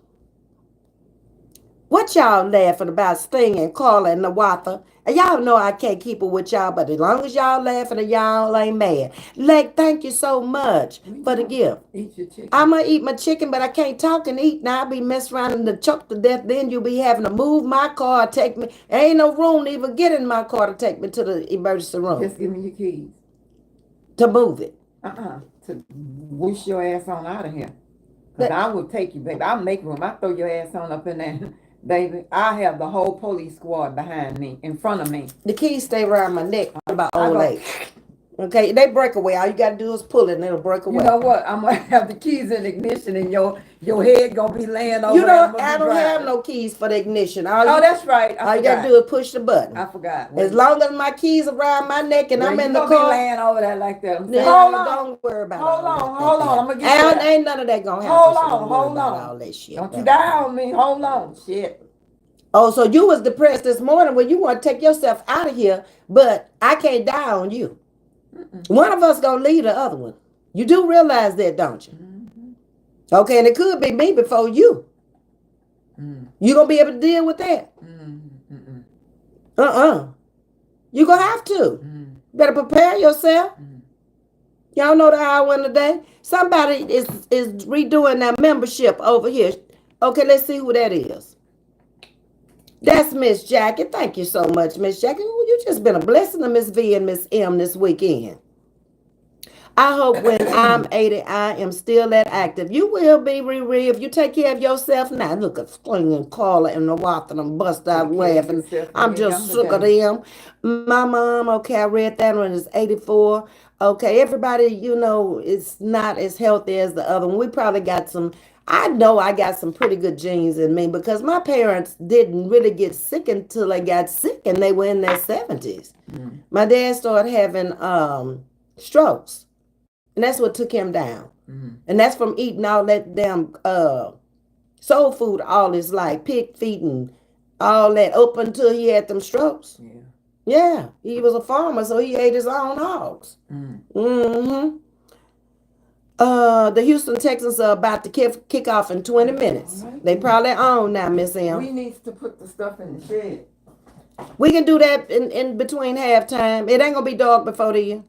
Speaker 2: What y'all laughing about, Sting and Carla and Nawatha? And y'all know I can't keep it with y'all, but as long as y'all laughing and y'all ain't mad. Like, thank you so much for the gift.
Speaker 1: Eat your chicken.
Speaker 2: I'm going to eat my chicken, but I can't talk and eat. Now I be messing around and choke to death. Then you'll be having to move my car, take me. There ain't no room to even get in my car to take me to the emergency room.
Speaker 1: Just give me your keys.
Speaker 2: To move it.
Speaker 1: To whoosh your ass on out of here. Because I will take you, baby. I'll make room. I'll throw your ass on up in there. Baby, I have the whole police squad behind me, in front of me.
Speaker 2: The keys stay around my neck about old age. Okay, they break away. All you gotta do is pull it and it'll break away.
Speaker 1: You know what? I'm gonna have the keys in ignition and your head gonna be laying over.
Speaker 2: You know, I don't have no keys for the ignition.
Speaker 1: That's right.
Speaker 2: All you gotta do is push the button.
Speaker 1: I forgot.
Speaker 2: As long as my keys around my neck and I'm in the car.
Speaker 1: Be laying over there like that. Hold on.
Speaker 2: Don't worry about it.
Speaker 1: Hold on. I'm gonna get you.
Speaker 2: Ain't none of that gonna happen.
Speaker 1: Hold on.
Speaker 2: All that shit.
Speaker 1: Don't you die on me. Hold on. Shit.
Speaker 2: Oh, so you was depressed this morning when you want to take yourself out of here, but I can't die on you. One of us gonna leave the other one. You do realize that, don't you? Okay, and it could be me before you. You gonna be able to deal with that? You gonna have to. Better prepare yourself. Y'all know the hour in the day. Somebody is redoing that membership over here. Okay, let's see who that is. That's Miss Jackie. Thank you so much, Miss Jackie. Ooh, you just been a blessing to Miss V and Miss M this weekend. I hope when I'm 80, I am still that active. You will be, Riri, if you take care of yourself now. Look at Sling and Carla and the Wath and them bust out laughing. I'm just sick of them. My mom, okay, I read that one, is 84. Okay, everybody, you know, is not as healthy as the other one. We probably got some I know I got some pretty good genes in me because my parents didn't really get sick until they got sick and they were in their 70s. My dad started having strokes, and that's what took him down. And that's from eating all that damn soul food all his life, pig feet and all that, up until he had them strokes. Yeah, he was a farmer, so he ate his own hogs. Mm-hmm. The Houston Texans are about to kick off in 20 minutes. Right. They probably on now, Miss M.
Speaker 1: We need to put the stuff in the shed.
Speaker 2: We can do that in between halftime. It ain't gonna be dark before then.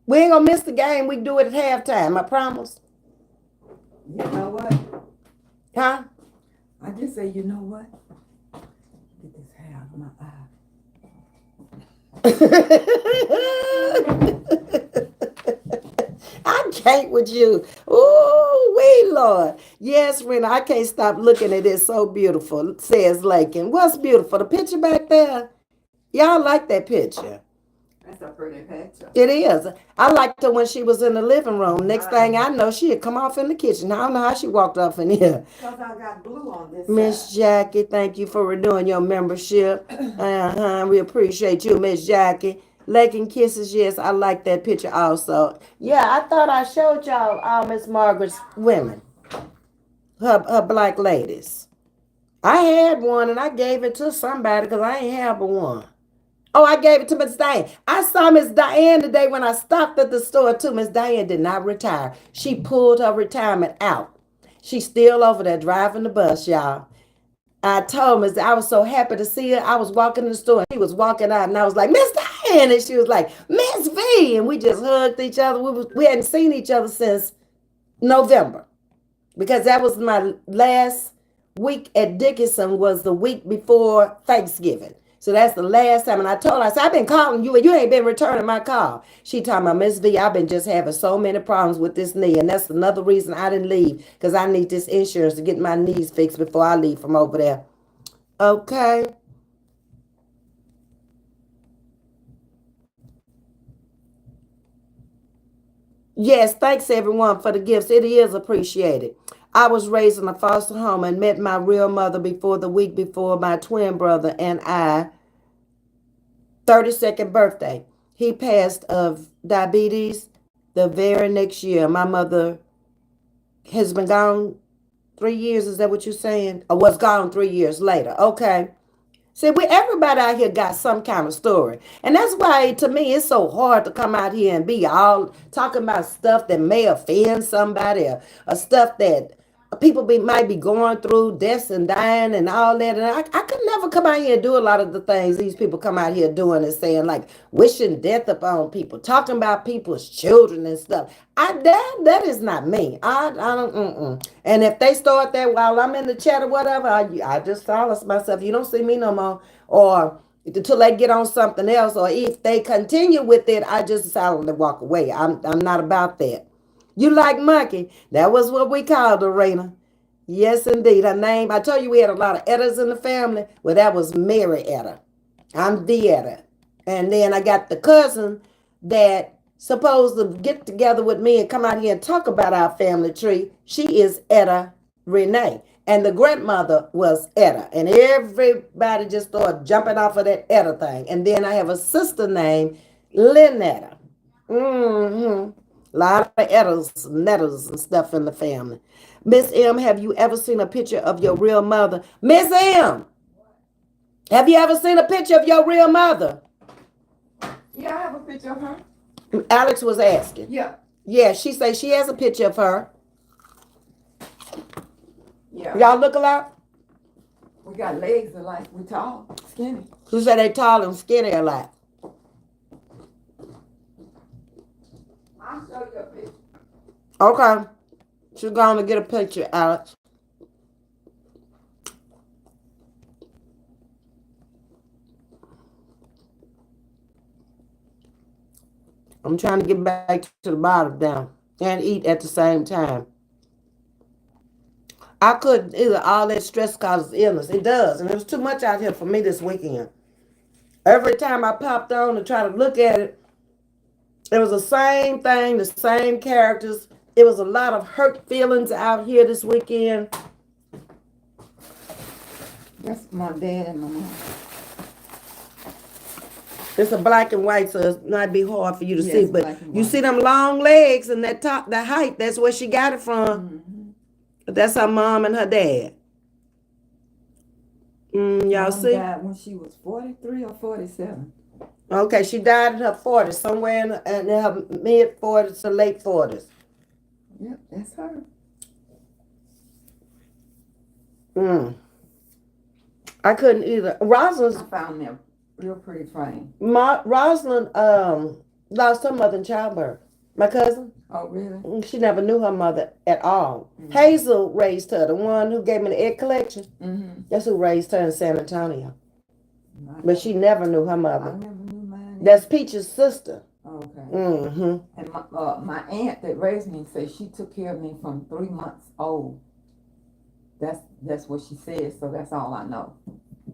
Speaker 2: We ain't gonna miss the game. We can do it at halftime. I promise.
Speaker 1: You know what?
Speaker 2: Huh?
Speaker 1: I just say, you know what? Get this hair out of my eye.
Speaker 2: I can't with you. Ooh, wait, Lord. Yes, Rena, I can't stop looking at it. So beautiful, says Lakin. What's beautiful? The picture back there? Y'all like that picture?
Speaker 1: That's a pretty picture.
Speaker 2: It is. I liked her when she was in the living room. Next thing I know, she had come off in the kitchen. I don't know how she walked off in here.
Speaker 1: Because I got blue on this
Speaker 2: Miss Jackie, thank you for renewing your membership. We appreciate you, Miss Jackie. Licking kisses, yes, I like that picture also. Yeah, I thought I showed y'all all Miss Margaret's women. Her black ladies. I had one and I gave it to somebody because I ain't have one. Oh, I gave it to Miss Diane. I saw Miss Diane today when I stopped at the store too. Miss Diane did not retire. She pulled her retirement out. She's still over there driving the bus, y'all. I told Miss, I was so happy to see her. I was walking in the store and she was walking out and I was like, Miss Diane. And she was like, Ms.V. And we just hugged each other. We hadn't seen each other since November because that was my last week at Dickinson, was the week before Thanksgiving. So that's the last time. And I told her, I said, I've been calling you and you ain't been returning my call. She told me, Ms.V, I've been just having so many problems with this knee. And that's another reason I didn't leave, because I need this insurance to get my knees fixed before I leave from over there. Okay. Yes, thanks everyone for the gifts. It is appreciated. I was raised in a foster home and met my real mother before the week before my twin brother and I 32nd birthday. He passed of diabetes the very next year. My mother has been gone 3 years. Is that what you're saying? Or was gone 3 years later. Okay. See, everybody out here got some kind of story. And that's why, to me, it's so hard to come out here and be all talking about stuff that may offend somebody, or stuff that people might be going through, deaths and dying and all that. And I could never come out here and do a lot of the things these people come out here doing and saying, like wishing death upon people, talking about people's children and stuff. That is not me. I don't. And if they start that while I'm in the chat or whatever, I just silence myself. You don't see me no more. Or until they get on something else, or if they continue with it, I just silently walk away. I'm not about that. You like monkey? That was what we called her, Raina. Yes, indeed. Her name, I told you we had a lot of Ettas in the family. Well, that was Mary Etta. I'm the Etta. And then I got the cousin that supposed to get together with me and come out here and talk about our family tree. She is Etta Renee. And the grandmother was Etta. And everybody just started jumping off of that Etta thing. And then I have a sister named Lynetta. Mm-hmm. A lot of Ettas, Nettas, and stuff in the family. Miss M, have you ever seen a picture of your real mother? Miss M, have you ever seen a picture of your real mother?
Speaker 1: Yeah, I have a picture of her.
Speaker 2: Alex was asking.
Speaker 1: Yeah.
Speaker 2: Yeah, she says she has a picture of her.
Speaker 1: Yeah.
Speaker 2: Y'all look alike?
Speaker 1: We got legs alike. We tall, skinny.
Speaker 2: Who said they tall and skinny alike?
Speaker 1: I'll show you a picture.
Speaker 2: Okay. She's going to get a picture, Alex. I'm trying to get back to the bottom now and eat at the same time. I couldn't either. All that stress causes illness. It does. And it was too much out here for me this weekend. Every time I popped on to try to look at it, it was the same thing, the same characters. It was a lot of hurt feelings out here this weekend.
Speaker 1: That's my dad and my mom.
Speaker 2: It's a black and white, so it might be hard for you to see.
Speaker 1: Yes,
Speaker 2: But
Speaker 1: black and
Speaker 2: you
Speaker 1: white.
Speaker 2: see them long legs and that top, the height. That's where she got it from.
Speaker 1: Mm-hmm.
Speaker 2: But that's her mom and her dad. Y'all
Speaker 1: Mom
Speaker 2: see?
Speaker 1: died when she was 43 or 47.
Speaker 2: Okay, she died in her 40s, somewhere in her mid 40s to late 40s.
Speaker 1: Yep, that's her.
Speaker 2: I couldn't either.
Speaker 1: I found them real pretty frame.
Speaker 2: Rosalind lost her mother in childbirth. My cousin.
Speaker 1: Oh, really?
Speaker 2: She never knew her mother at all. Mm-hmm. Hazel raised her, the one who gave me the egg collection.
Speaker 1: Mm-hmm.
Speaker 2: That's who raised her in San Antonio. But she never knew her mother.
Speaker 1: I never knew mine.
Speaker 2: That's Peach's sister.
Speaker 1: Okay.
Speaker 2: Mm-hmm.
Speaker 1: And my aunt that raised me said she took care of me from 3 months old. That's what she said, so that's all I know.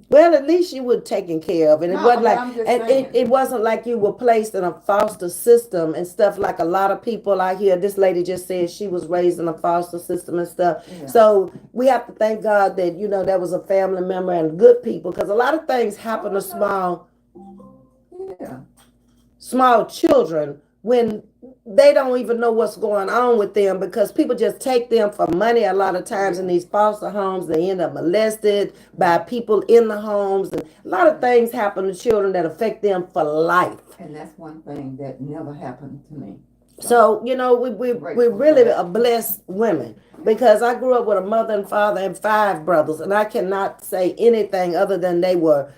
Speaker 2: Well, at least you were taken care of, and it wasn't like,
Speaker 1: and
Speaker 2: it wasn't like you were placed in a foster system and stuff like a lot of people out here. This lady just said she was raised in a foster system and stuff. Yeah. So we have to thank God that that was a family member and good people, because a lot of things happen to small children when they don't even know what's going on with them, because people just take them for money. A lot of times in these foster homes, they end up molested by people in the homes, and a lot of things happen to children that affect them for life.
Speaker 1: And that's one thing that never happened to me.
Speaker 2: So we're really a blessed women, because I grew up with a mother and father and 5 brothers, and I cannot say anything other than they were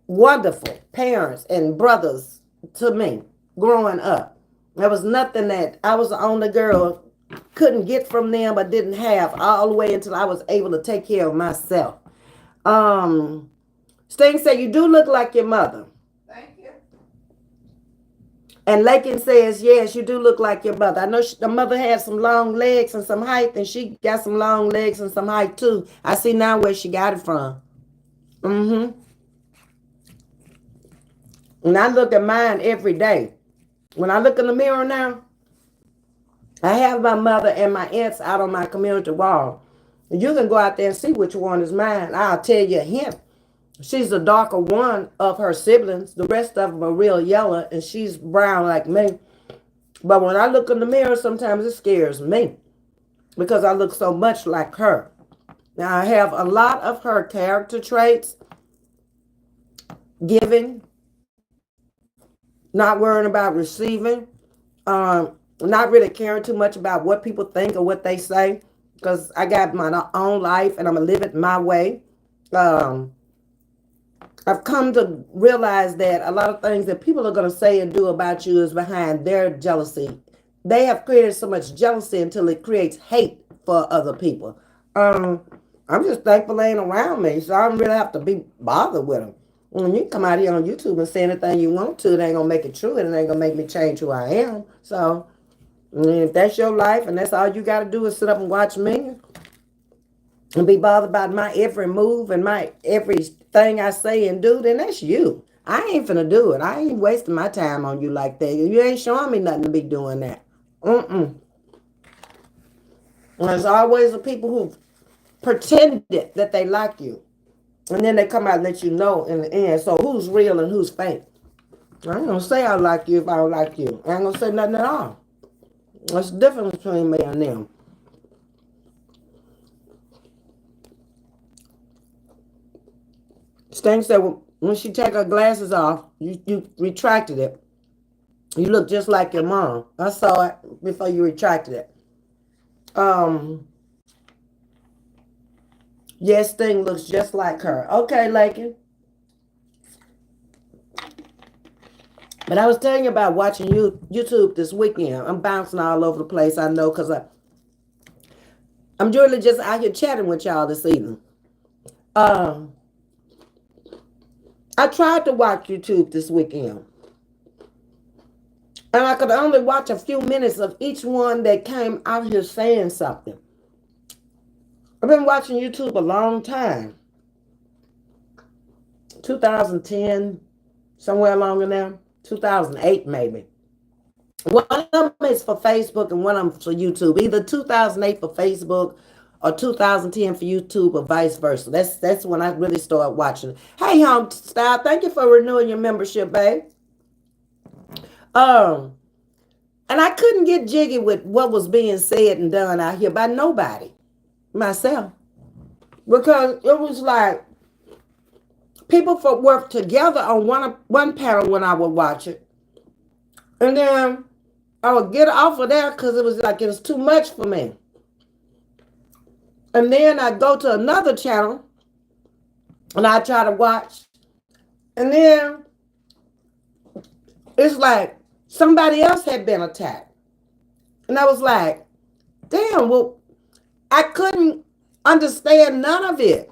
Speaker 2: wonderful parents and brothers to me growing up. There was nothing that I was the only girl, couldn't get from them, but didn't have, all the way until I was able to take care of myself. Sting said, you do look like your mother.
Speaker 1: Thank you.
Speaker 2: And Lakin says, yes, you do look like your mother. I know the mother had some long legs and some height, and she got some long legs and some height too. I see now where she got it from. And I look at mine every day. When I look in the mirror now, I have my mother and my aunts out on my community wall. You can go out there and see which one is mine. I'll tell you a hint. She's the darker one of her siblings. The rest of them are real yellow, and she's brown like me. But when I look in the mirror, sometimes it scares me, because I look so much like her. Now, I have a lot of her character traits. Giving, not worrying about receiving, not really caring too much about what people think or what they say, because I got my own life and I'm going to live it my way. I've come to realize that a lot of things that people are going to say and do about you is behind their jealousy. They have created so much jealousy until it creates hate for other people. I'm just thankful they ain't around me, so I don't really have to be bothered with them. When you come out here on YouTube and say anything you want to, it ain't gonna make it true, and it ain't gonna make me change who I am. So, if that's your life and that's all you gotta do is sit up and watch me and be bothered about my every move and my everything I say and do, then that's you. I ain't finna do it. I ain't wasting my time on you like that. You ain't showing me nothing to be doing that. There's always the people who pretended that they like you, and then they come out and let you know in the end. So who's real and who's fake? I ain't gonna say I like you if I don't like you. I ain't gonna say nothing at all. What's the difference between me and them? Sting said when she take her glasses off, you retracted it. You look just like your mom. I saw it before you retracted it. Yes, Sting looks just like her. Okay, Lakin. But I was telling you about watching YouTube this weekend. I'm bouncing all over the place, I know, because I'm really just out here chatting with y'all this evening. I tried to watch YouTube this weekend, and I could only watch a few minutes of each one that came out here saying something. I've been watching YouTube a long time. 2010, somewhere along in there. 2008 maybe. One of them is for Facebook and one of them for YouTube. Either 2008 for Facebook or 2010 for YouTube or vice versa. That's when I really started watching. Hey, Home Style, thank you for renewing your membership, babe. Um, and I couldn't get jiggy with what was being said and done out here by nobody, myself, because it was like people for work together on one panel when I would watch it, and then I would get off of there because it was like it was too much for me. And then I go to another channel and I try to watch. And then it's like somebody else had been attacked. And I was like, damn, well, I couldn't understand none of it.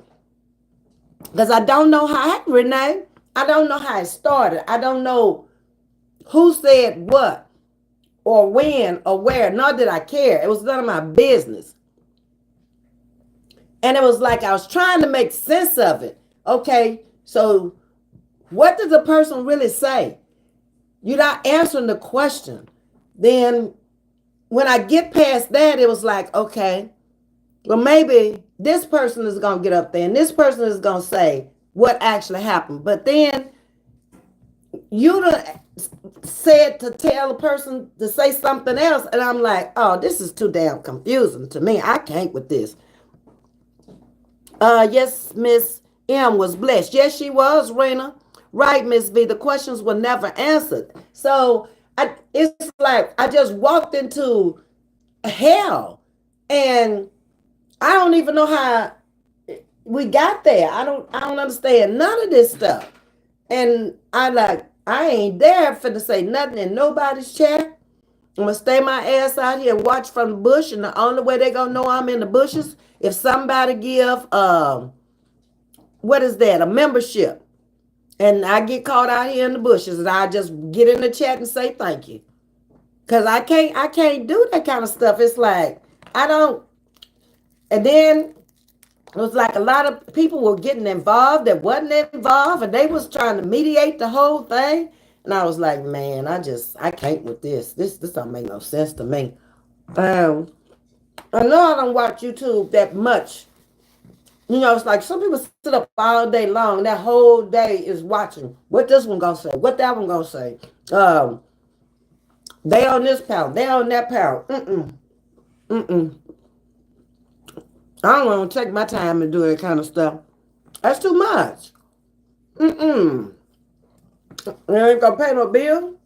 Speaker 2: Because I don't know how, Renee, I don't know how it started. I don't know who said what or when or where, nor did I care. It was none of my business. And it was like I was trying to make sense of it. Okay, so what does a person really say? You're not answering the question. Then when I get past that, it was like, okay, well, maybe this person is going to get up there and this person is going to say what actually happened. But then you done said to tell a person to say something else. And I'm like, oh, this is too damn confusing to me. I can't with this. Yes, Miss M was blessed. Yes, she was, Rena. Right, Miss V. The questions were never answered. So it's like I just walked into hell, and I don't even know how we got there. I don't understand none of this stuff. And I ain't there for to say nothing in nobody's chat. I'm gonna stay my ass out here and watch from the bush, and the only way they gonna know I'm in the bushes if somebody give what is that, a membership, and I get caught out here in the bushes, and I just get in the chat and say thank you, because I can't do that kind of stuff. It's like I don't. And then it was like a lot of people were getting involved that wasn't involved, and they was trying to mediate the whole thing. And I was like, man, I can't with this. This don't make no sense to me. I know I don't watch YouTube that much. You know, it's like some people sit up all day long. That whole day is watching. What this one gonna say? What that one gonna say? They on this panel. They on that panel. I don't want to take my time and do that kind of stuff. That's too much. They ain't gonna pay no bill.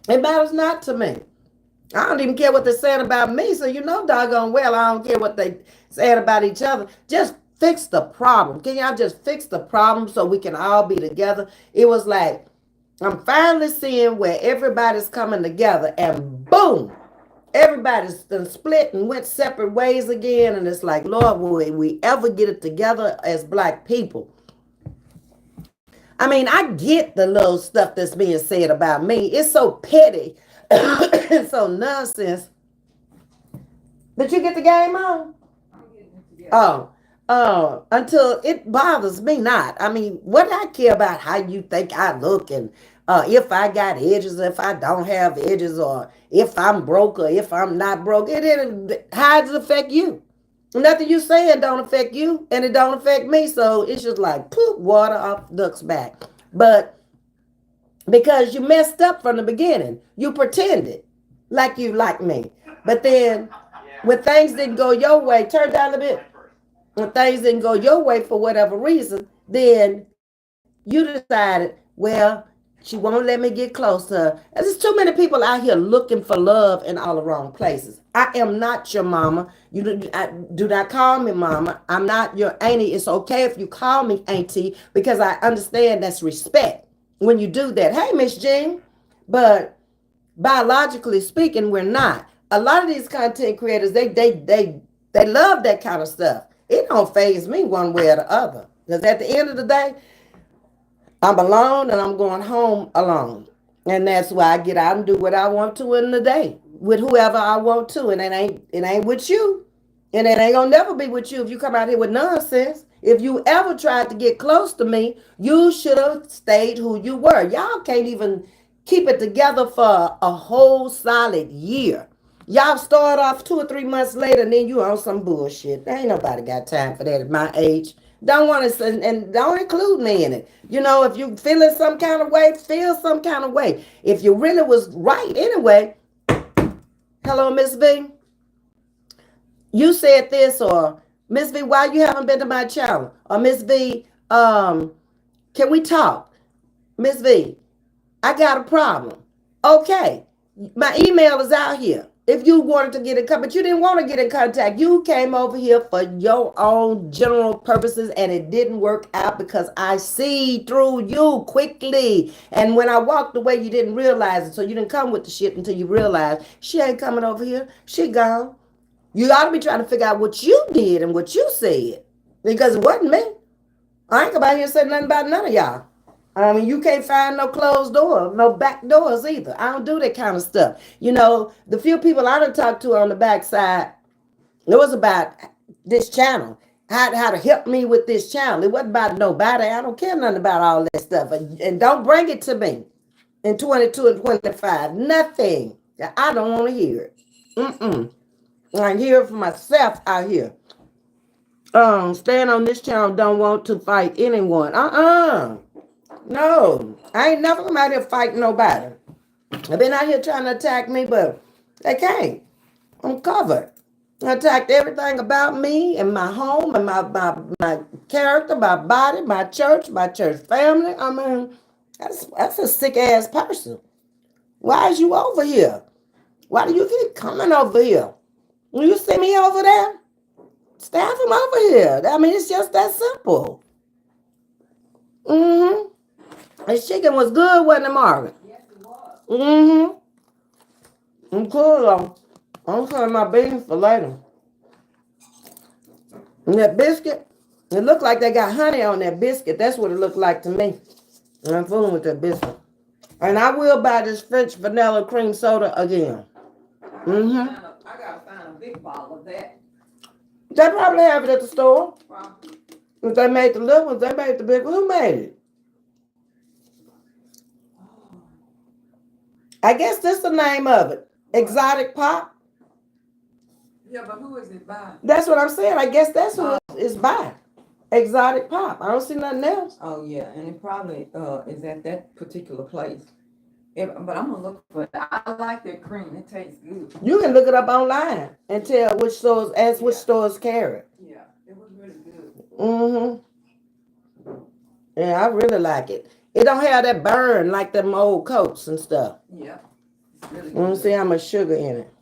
Speaker 2: It matters not to me. I don't even care what they're saying about me, so you know doggone well I don't care what they saying about each other. Just fix the problem. Can y'all just fix the problem so we can all be together? It was like, I'm finally seeing where everybody's coming together, and boom, everybody's split and went separate ways again. And it's like, Lord, will we ever get it together as Black people? I mean, I get the little stuff that's being said about me. It's so petty. It's so nonsense. Did you get the game on? Until it bothers me not. I mean, what I care about how you think I look, and if I got edges, if I don't have edges, or if I'm broke or if I'm not broke. How does it affect you? Nothing you saying don't affect you, and it don't affect me. So it's just like poop, water off the duck's back. But because you messed up from the beginning, you pretended like you like me. But then when things didn't go your way, turn down a bit. When things didn't go your way for whatever reason, then you decided, well, she won't let me get close to her. And there's too many people out here looking for love in all the wrong places. I am not your mama. Do not call me mama. I'm not your auntie. It's okay if you call me auntie, because I understand that's respect when you do that. Hey, Miss Jean. But biologically speaking, we're not. A lot of these content creators, they love that kind of stuff. It don't faze me one way or the other. Because at the end of the day, I'm alone and I'm going home alone. And that's why I get out and do what I want to in the day with whoever I want to. And it ain't with you. And it ain't gonna never be with you if you come out here with nonsense. If you ever tried to get close to me, you should have stayed who you were. Y'all can't keep it together for a whole solid year. Y'all start off 2 or 3 months later, and then you on some bullshit. Ain't nobody got time for that at my age. Don't want to, and don't include me in it. You know, if you feeling some kind of way, feel some kind of way. If you really was right anyway, hello, Miss V. You said this, or Ms. V, why you haven't been to my channel? Or Ms. V, can we talk? Ms. V, I got a problem. Okay, my email is out here. If you wanted to get in contact, but you didn't want to get in contact, you came over here for your own general purposes, and it didn't work out because I see through you quickly. And when I walked away, you didn't realize it, so you didn't come with the shit until you realized she ain't coming over here. She gone. You ought to be trying to figure out what you did and what you said, because it wasn't me. I ain't come out here and say nothing about none of y'all. I mean, you can't find no closed door, no back doors either. I don't do that kind of stuff. You know, the few people I done talked to on the backside, it was about this channel, how to help me with this channel. It wasn't about nobody. I don't care nothing about all that stuff. And don't bring it to me in 22 and 25. Nothing. I don't want to hear it. I hear it for myself out here. Staying on this channel don't want to fight anyone. No, I ain't never come out here fighting nobody. I've been out here trying to attack me, but they can't. I'm covered. I attacked everything about me and my home and my character, my body, my church family. I mean, that's a sick ass person. Why is you over here? Why do you keep coming over here? When you see me over there, staff him over here. I mean, it's just that simple. This chicken was good, wasn't it, Margaret?
Speaker 1: Yes, it was.
Speaker 2: I'm cool though. I'm saving my beans for later. And that biscuit, it looked like they got honey on that biscuit. That's what it looked like to me. And I'm fooling with that biscuit. And I will buy this French vanilla cream soda again.
Speaker 1: I gotta find a big bottle of that.
Speaker 2: They probably have it at the store.
Speaker 1: Probably.
Speaker 2: If they made the little ones, they made the big one. Who made it? I guess that's the name of it. Exotic Pop.
Speaker 1: Yeah, but who is it by?
Speaker 2: That's what I'm saying. I guess that's who it's by. Exotic Pop. I don't see nothing else.
Speaker 1: Oh yeah, and it probably is at that particular place. But I'm gonna look for it. I like that cream. It tastes good.
Speaker 2: You can look it up online and tell which stores, which stores carry it.
Speaker 1: Yeah, it was really good.
Speaker 2: Yeah, I really like it. It don't have that burn like them old Cokes and stuff.
Speaker 1: Yeah, it's really
Speaker 2: Let me see how much sugar in it.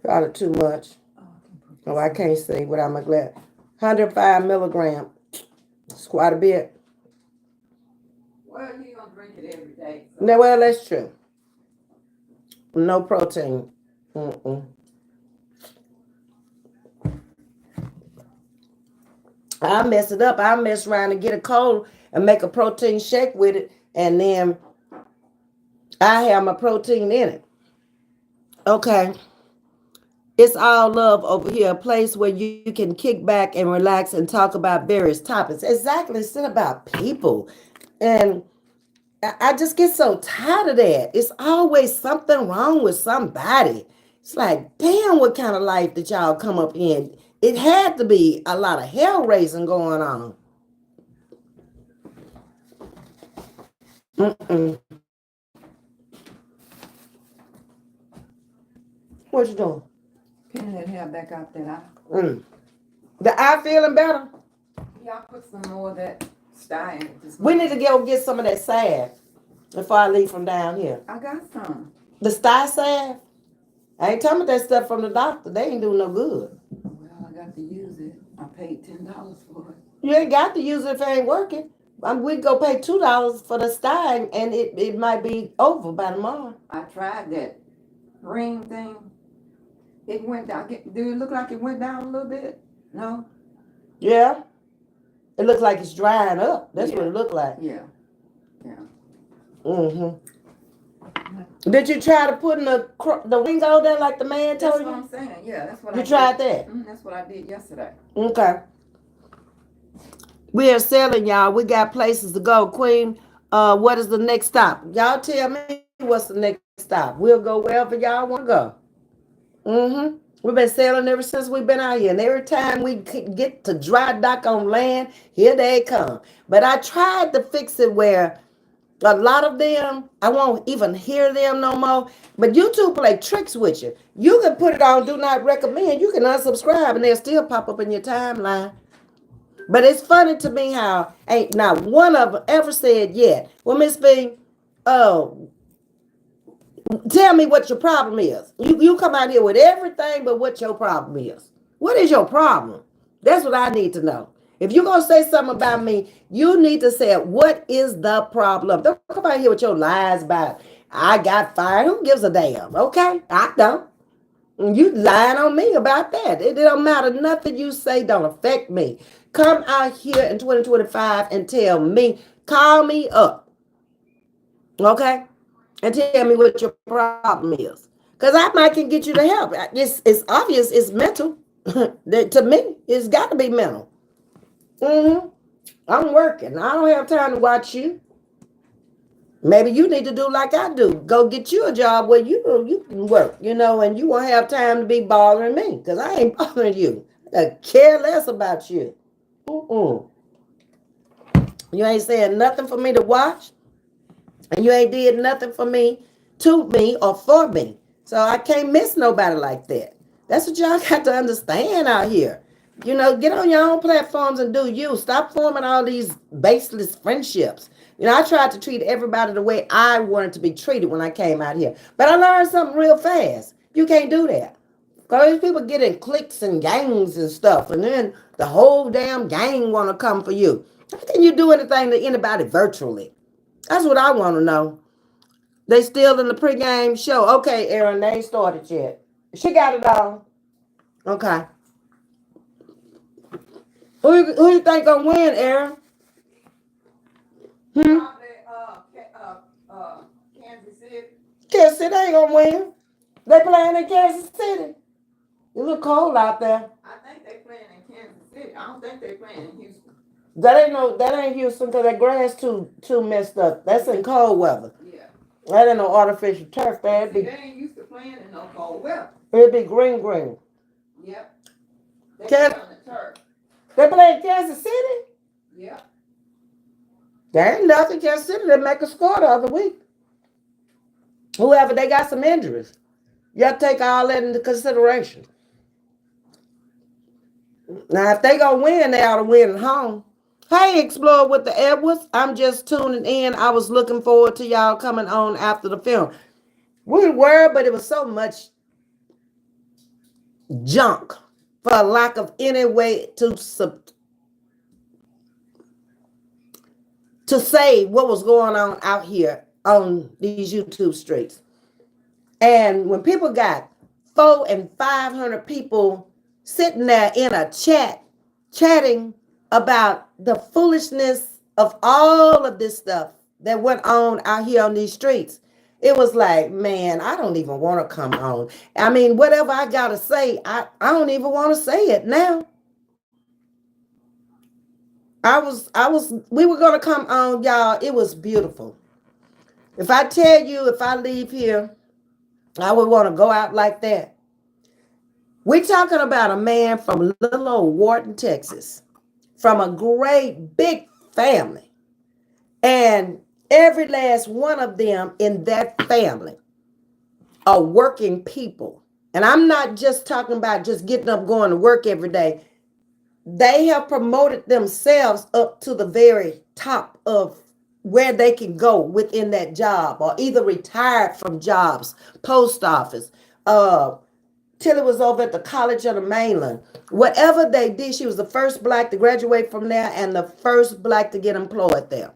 Speaker 2: Probably too much. Oh, I can't see without my glass. 105 milligrams. It's quite a bit.
Speaker 1: Well, you don't drink it every day. So.
Speaker 2: No, well, that's true. No protein. I mess it up. I mess around and get a cold and make a protein shake with it, and then I have my protein in it. Okay. It's all love over here, a place where you can kick back and relax and talk about various topics. Exactly. It's not about people. And I just get so tired of that. It's always something wrong with somebody. It's like, damn, what kind of life did y'all come up in? It had to be a lot of hell raising going on. What you doing?
Speaker 1: Pin that hair back out that eye.
Speaker 2: The eye feeling better?
Speaker 1: Yeah, I put some more of that style in it.
Speaker 2: We need to go get some of that salve before I leave from down here.
Speaker 1: I got some.
Speaker 2: The sty salve? I ain't talking about that stuff from the doctor. They ain't doing no good.
Speaker 1: Well, I got to use it. I paid $10 for it.
Speaker 2: You ain't got to use it if it ain't working. We'd go pay $2 for the sty, and it might be over by tomorrow.
Speaker 1: I tried that ring thing. It went down. Do it look like it went down a little bit? No?
Speaker 2: Yeah. It looks like it's drying up. That's what it looked like.
Speaker 1: Yeah.
Speaker 2: Did you try to put the ring on there like the man told you?
Speaker 1: That's what I'm saying. Yeah, that's what
Speaker 2: you tried that?
Speaker 1: That's what I did yesterday.
Speaker 2: Okay. We are selling, y'all. We got places to go. Queen, what is the next stop? Y'all tell me. what's the next stop. We'll go wherever y'all want to go. We've been sailing ever since we've been out here. And every time we get to dry dock on land, here they come. But I tried to fix it where a lot of them, I won't even hear them no more. But YouTube play tricks with you. You can put it on do not recommend. You can unsubscribe and they'll still pop up in your timeline. But it's funny to me how ain't not one of them ever said yet. Well, Ms.V, oh, tell me what your problem is. You come out here with everything but what your problem is. What is your problem? That's what I need to know. If you're going to say something about me, you need to say, what is the problem? Don't come out here with your lies about, I got fired. Who gives a damn? Okay? I don't. You lying on me about that. It don't matter. Nothing you say don't affect me. Come out here in 2025 and tell me, call me up. Okay? And tell me what your problem is. Because I might can get you to help. It's obvious it's mental. To me, it's got to be mental. I'm working. I don't have time to watch you. Maybe you need to do like I do. Go get you a job where you can work, and you won't have time to be bothering me because I ain't bothering you. I care less about you. You ain't saying nothing for me to watch. And you ain't did nothing for me, to me, or for me. So I can't miss nobody like that. That's what y'all got to understand out here. Get on your own platforms and do you. Stop forming all these baseless friendships. I tried to treat everybody the way I wanted to be treated when I came out here. But I learned something real fast. You can't do that. Because these people get in cliques and gangs and stuff. And then the whole damn gang want to come for you. How can you do anything to anybody virtually? That's what I want to know. They still in the pregame show. Okay, Aaron, they ain't started yet. She got it all. Okay. Who you think gonna win, Aaron?
Speaker 1: Probably, Kansas City.
Speaker 2: Kansas City ain't gonna win. They playing in Kansas City. It look cold out there.
Speaker 1: I think they playing in Kansas City. I don't think they playing in Houston.
Speaker 2: That ain't Houston because that grass too messed up. That's in cold weather.
Speaker 1: Yeah.
Speaker 2: That ain't no artificial turf there.
Speaker 1: They ain't used to playing in no cold weather.
Speaker 2: It'd be green.
Speaker 1: Yep. They play on the turf.
Speaker 2: They play in Kansas City?
Speaker 1: Yep.
Speaker 2: There ain't nothing. Kansas City, they make a score the other week. Whoever, they got some injuries. You have to take all that into consideration. Now, if they gonna win, they ought to win at home. Hey, Explore with the Edwards. I'm just tuning in. I was looking forward to y'all coming on after the film. We were, but it was so much junk for lack of any way to say what was going on out here on these YouTube streets. And when people got 400 and 500 people sitting there in a chatting about the foolishness of all of this stuff that went on out here on these streets, it was like, man, I don't even want to come on. I mean, whatever I got to say, I don't even want to say it now. We were going to come on, y'all. It was beautiful. If I tell you, if I leave here, I would want to go out like that. We're talking about a man from little old Wharton, Texas, from a great big family. And every last one of them in that family are working people. And I'm not just talking about just getting up, going to work every day. They have promoted themselves up to the very top of where they can go within that job, or either retired from jobs, post office. Tilly was over at the College of the Mainland. Whatever they did, she was the first Black to graduate from there and the first Black to get employed there.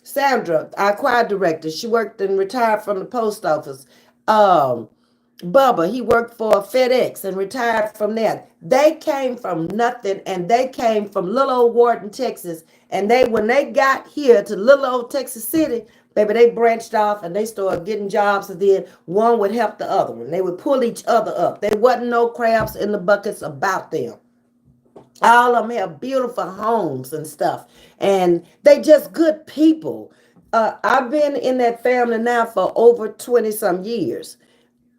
Speaker 2: Sandra, our choir director, she worked and retired from the post office. Bubba, he worked for FedEx and retired from there. They came from nothing, and they came from little old Wharton, Texas. And when they got here to little old Texas City, baby, they branched off and they started getting jobs, and then one would help the other one. They would pull each other up. There wasn't no crabs in the buckets about them. All of them have beautiful homes and stuff. And they just good people. I've been in that family now for over 20 some years.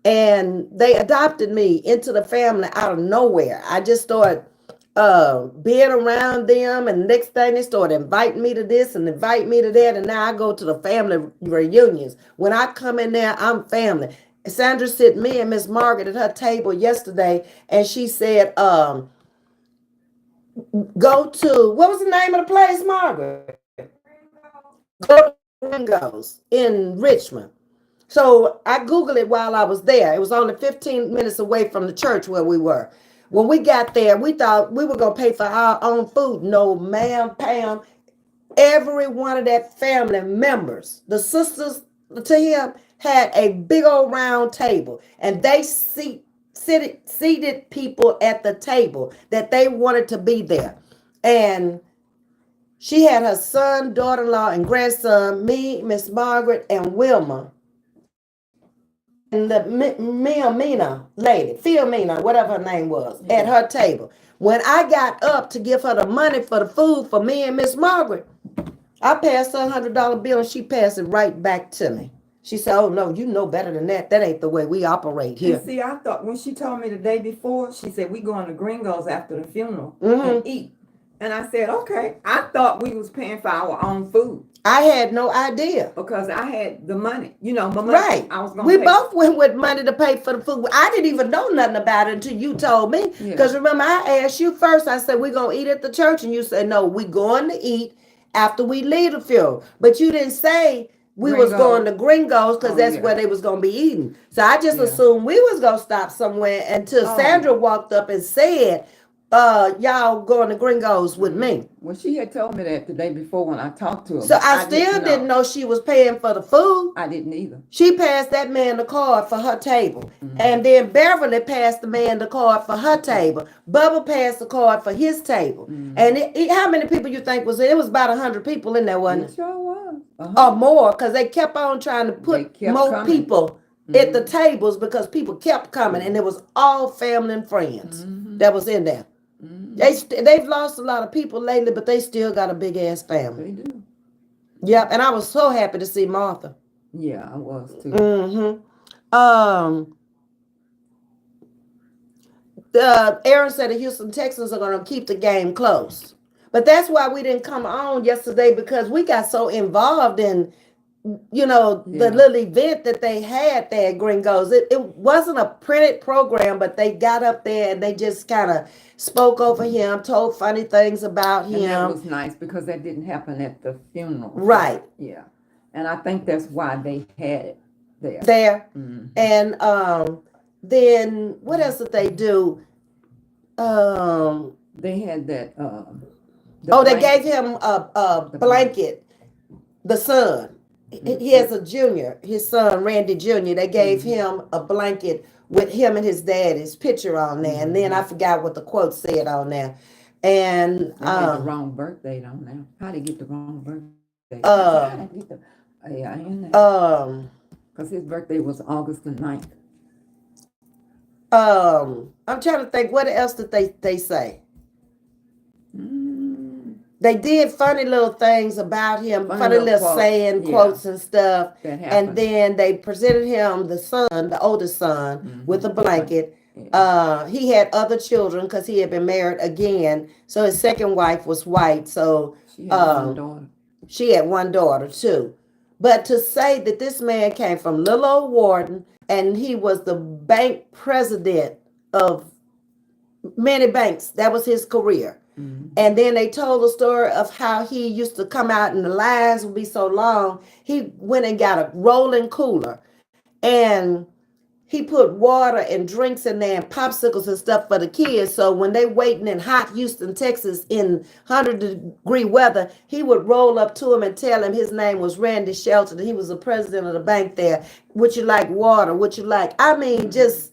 Speaker 2: And they adopted me into the family out of nowhere. I just started being around them, and next thing they started inviting me to this and invite me to that, and now I go to the family reunions. When I come in there, I'm family. Sandra sent me and Miss Margaret at her table yesterday, and she said, go to, what was the name of the place, Margaret? Go to Ringo's in Richmond. So I Googled it while I was there. It was only 15 minutes away from the church where we were. When we got there, we thought we were going to pay for our own food. No, ma'am, Pam. Every one of that family members, the sisters to him, had a big old round table. And they seated people at the table that they wanted to be there. And she had her son, daughter-in-law, and grandson, me, Miss Margaret, and Wilma, and the Mina lady, Philomena, whatever her name was, at her table. When I got up to give her the money for the food for me and Miss Margaret, I passed her $100 bill and she passed it right back to me. She said, "Oh no, you know better than that. That ain't the way we operate here."
Speaker 1: And see, I thought when she told me the day before, she said we going to Gringos after the funeral and eat. And I said, okay. I thought we was paying for our own food.
Speaker 2: I had no idea.
Speaker 1: Because I had the money. You know, my money.
Speaker 2: Right.
Speaker 1: I was gonna
Speaker 2: we
Speaker 1: pay.
Speaker 2: both went with money to pay for the food. I didn't even know nothing about it until you told me. Because remember, I asked you first. I said, we're going to eat at the church. And you said, no, we're going to eat after we leave the funeral. But you didn't say we was going to Gringos because that's where they was going to be eating. So I just assumed we was going to stop somewhere until Sandra walked up and said, y'all going to Gringos with me.
Speaker 1: Well, she had told me that the day before when I talked to her.
Speaker 2: So I still didn't know she was paying for the food.
Speaker 1: I didn't either.
Speaker 2: She passed that man the card for her table. And then Beverly passed the man the card for her table. Bubba passed the card for his table. And how many people you think was in? It was about 100 people in there, wasn't it?
Speaker 1: It sure was.
Speaker 2: Or more, because they kept on trying to put more people at the tables because people kept coming. And it was all family and friends that was in there. They've lost a lot of people lately, but they still got a big ass family.
Speaker 1: They do.
Speaker 2: Yep, and I was so happy to see Martha.
Speaker 1: Yeah, I was too.
Speaker 2: Aaron said the Houston Texans are going to keep the game close, but that's why we didn't come on yesterday, because we got so involved in, the little event that they had there at Gringos. It wasn't a printed program, but they got up there and they just kind of spoke over him, told funny things about him.
Speaker 1: And that was nice because that didn't happen at the funeral.
Speaker 2: Right.
Speaker 1: Yeah. And I think that's why they had it there.
Speaker 2: And then what else did they do?
Speaker 1: They had that.
Speaker 2: They gave him a blanket. The son. He has a junior, his son Randy Jr. They gave him a blanket with him and his daddy's picture on there. And then I forgot what the quote said on there. And
Speaker 1: they had the wrong birthday on there. How did he get the wrong birthday? Because his birthday was August the 9th.
Speaker 2: I'm trying to think, what else did they say? They did funny little things about him, funny little saying quotes and stuff. And then they presented him, the son, the oldest son, with a blanket. He had other children because he had been married again. So his second wife was white. So she had one daughter too. But to say that this man came from little old Warden and he was the bank president of many banks, that was his career. And then they told the story of how he used to come out and the lines would be so long. He went and got a rolling cooler and he put water and drinks in there and popsicles and stuff for the kids. So when they waiting in hot Houston, Texas in 100-degree weather, he would roll up to him and tell him his name was Randy Shelton. He was the president of the bank there. Would you like water? Would you like? I mean, just...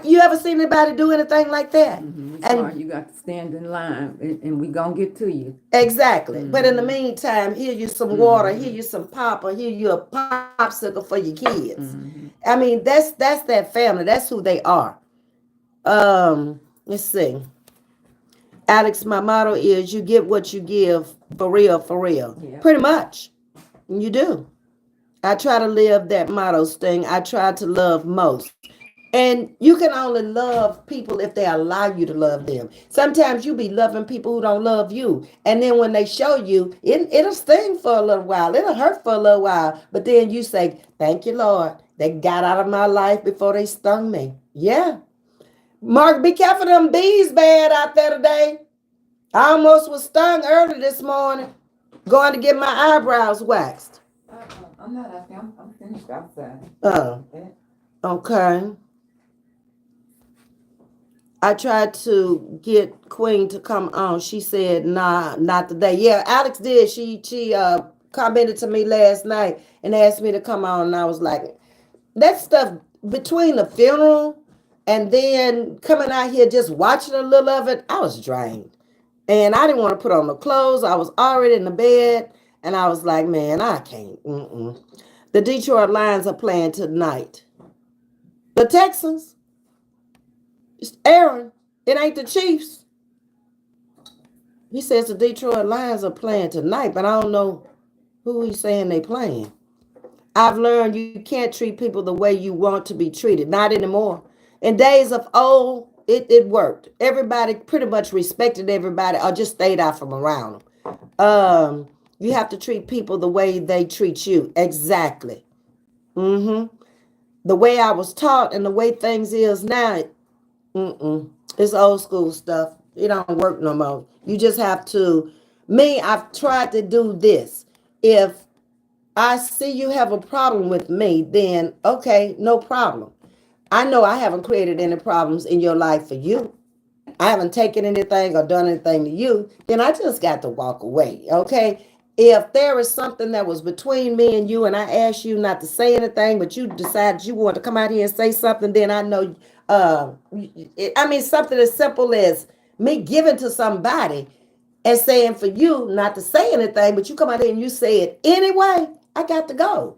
Speaker 2: You ever seen anybody do anything like that?
Speaker 1: And you got to stand in line, and we gonna get to you.
Speaker 2: Exactly. But in the meantime, here you some water, here you some pop, or here you a popsicle for your kids. I mean, that's that family. That's who they are. Let's see. Alex, my motto is you get what you give, for real, for real. Yeah. Pretty much. You do. I try to live that motto, Sting. I try to love most. And you can only love people if they allow you to love them. Sometimes you be loving people who don't love you. And then when they show you, it'll sting for a little while. It'll hurt for a little while. But then you say, thank you, Lord. They got out of my life before they stung me. Yeah. Mark, be careful, them bees bad out there today. I almost was stung early this morning going to get my eyebrows waxed.
Speaker 1: I'm not asking. I'm finished outside.
Speaker 2: Oh, okay. I tried to get Queen to come on. She said, nah, not today. Yeah, Alex did. She commented to me last night and asked me to come on. And I was like, that stuff between the funeral and then coming out here just watching a little of it, I was drained. And I didn't want to put on the clothes. I was already in the bed. And I was like, man, I can't. The Detroit Lions are playing tonight. The Texans. It's Aaron. It ain't the Chiefs. He says the Detroit Lions are playing tonight, but I don't know who he's saying they playing. I've learned you can't treat people the way you want to be treated. Not anymore. In days of old, it worked. Everybody pretty much respected everybody or just stayed out from around them. You have to treat people the way they treat you. Exactly. The way I was taught and the way things is now, it's old school stuff. It don't work no more. You just have to. I've tried to do this. If I see you have a problem with me, then okay, no problem. I know I haven't created any problems in your life for you. I haven't taken anything or done anything to you. Then I just got to walk away. Okay. If there is something that was between me and you and I asked you not to say anything, but you decided you want to come out here and say something, then I know, something as simple as me giving to somebody and saying for you not to say anything, but you come out here and you say it anyway, I got to go.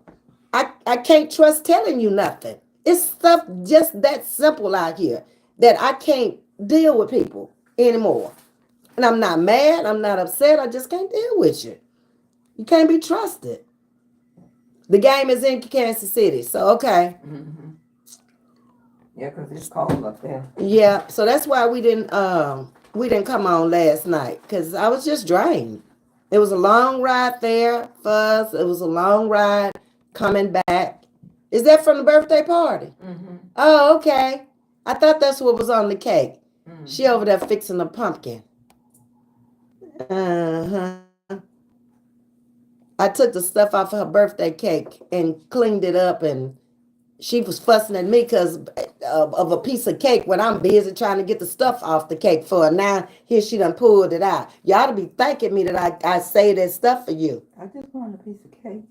Speaker 2: I can't trust telling you nothing. It's stuff just that simple out here that I can't deal with people anymore. And I'm not mad. I'm not upset. I just can't deal with you. You can't be trusted. The game is in Kansas City. So, okay.
Speaker 1: Yeah, because it's cold up there.
Speaker 2: Yeah. So that's why we didn't come on last night because I was just drained. It was a long ride there for us. It was a long ride coming back. Is that from the birthday party? Oh, okay. I thought that's what was on the cake. She over there fixing a pumpkin. I took the stuff off of her birthday cake and cleaned it up, and she was fussing at me because of a piece of cake when I'm busy trying to get the stuff off the cake for her. Now, here she done pulled it out. You ought to be thanking me that I saved that stuff for you.
Speaker 1: I just wanted a piece of cake.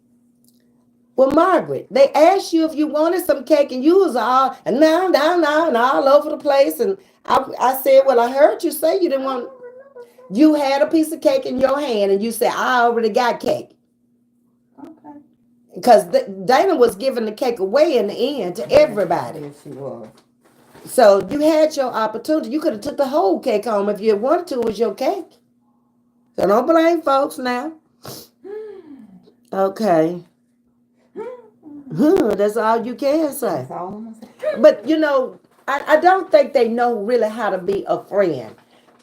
Speaker 2: Well, Margaret, they asked you if you wanted some cake, and you was all and all over the place. And I said, well, I heard you say you didn't want. You had a piece of cake in your hand, and you said, I already got cake.
Speaker 1: Okay.
Speaker 2: Because Dana was giving the cake away in the end to everybody.
Speaker 1: Yes, she was.
Speaker 2: So you had your opportunity. You could have took the whole cake home if you wanted to. It was your cake. So don't blame folks now. Okay. That's all you can say.
Speaker 1: That's all I'm going to say.
Speaker 2: But, I don't think they know really how to be a friend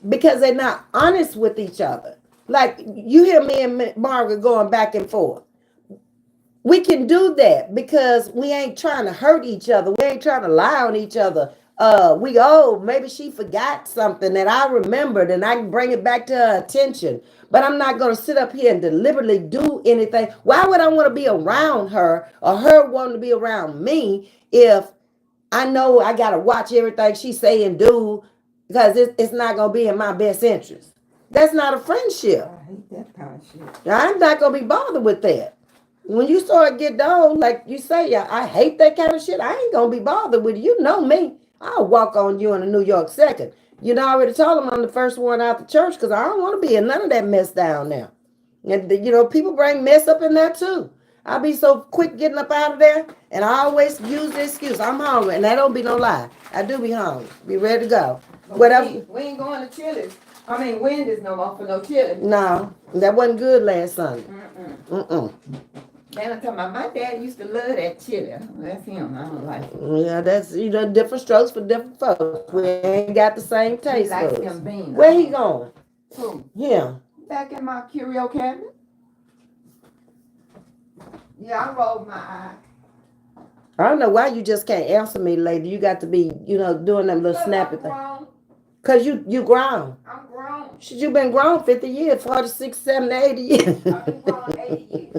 Speaker 2: because they're not honest with each other. Like, you hear me and Margaret going back and forth. We can do that because we ain't trying to hurt each other. We ain't trying to lie on each other. Maybe she forgot something that I remembered and I can bring it back to her attention. But I'm not going to sit up here and deliberately do anything. Why would I want to be around her or her wanting to be around me if I know I got to watch everything she say and do because it's not going to be in my best interest? That's not a friendship.
Speaker 1: I hate that kind of shit.
Speaker 2: I'm not going to be bothered with that. When you start getting on, like you say, I hate that kind of shit. I ain't going to be bothered with it. You know me. I'll walk on you in a New York second. You know, I already told them I'm the first one out the church because I don't want to be in none of that mess down there. And, people bring mess up in there too. I'll be so quick getting up out of there, and I always use the excuse. I'm hungry, and that don't be no lie. I do be hungry. Be ready to go. Whatever.
Speaker 1: We ain't going to Chili's. Wendy's no more for no chili.
Speaker 2: No, that wasn't good last Sunday.
Speaker 1: Then I'm talking about my dad used to love that chili. That's him. I don't like it.
Speaker 2: Yeah, that's different strokes for different folks. We ain't got the same taste
Speaker 1: He likes
Speaker 2: buds.
Speaker 1: them beans.
Speaker 2: Where he going?
Speaker 1: Who?
Speaker 2: Yeah.
Speaker 1: Back in my curio cabinet. Yeah, I rolled my eye.
Speaker 2: I don't know why you just can't answer me, lady. You got to be, doing them little
Speaker 1: Because
Speaker 2: snappy
Speaker 1: I'm
Speaker 2: things.
Speaker 1: grown.
Speaker 2: Cause you grown.
Speaker 1: I'm grown.
Speaker 2: Shit, you been grown 50 years, 46, 70, 80 years.
Speaker 1: I've been grown 80 years.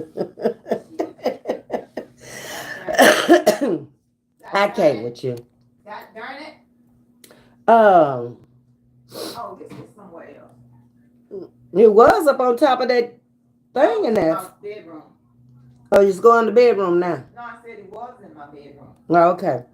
Speaker 2: I can't with you.
Speaker 1: God darn it.
Speaker 2: Um,
Speaker 1: Oh, this is somewhere else.
Speaker 2: it was up on top of that thing in there.
Speaker 1: My bedroom.
Speaker 2: Oh, you just go in the bedroom now.
Speaker 1: No, I said it was in my bedroom.
Speaker 2: Oh, okay.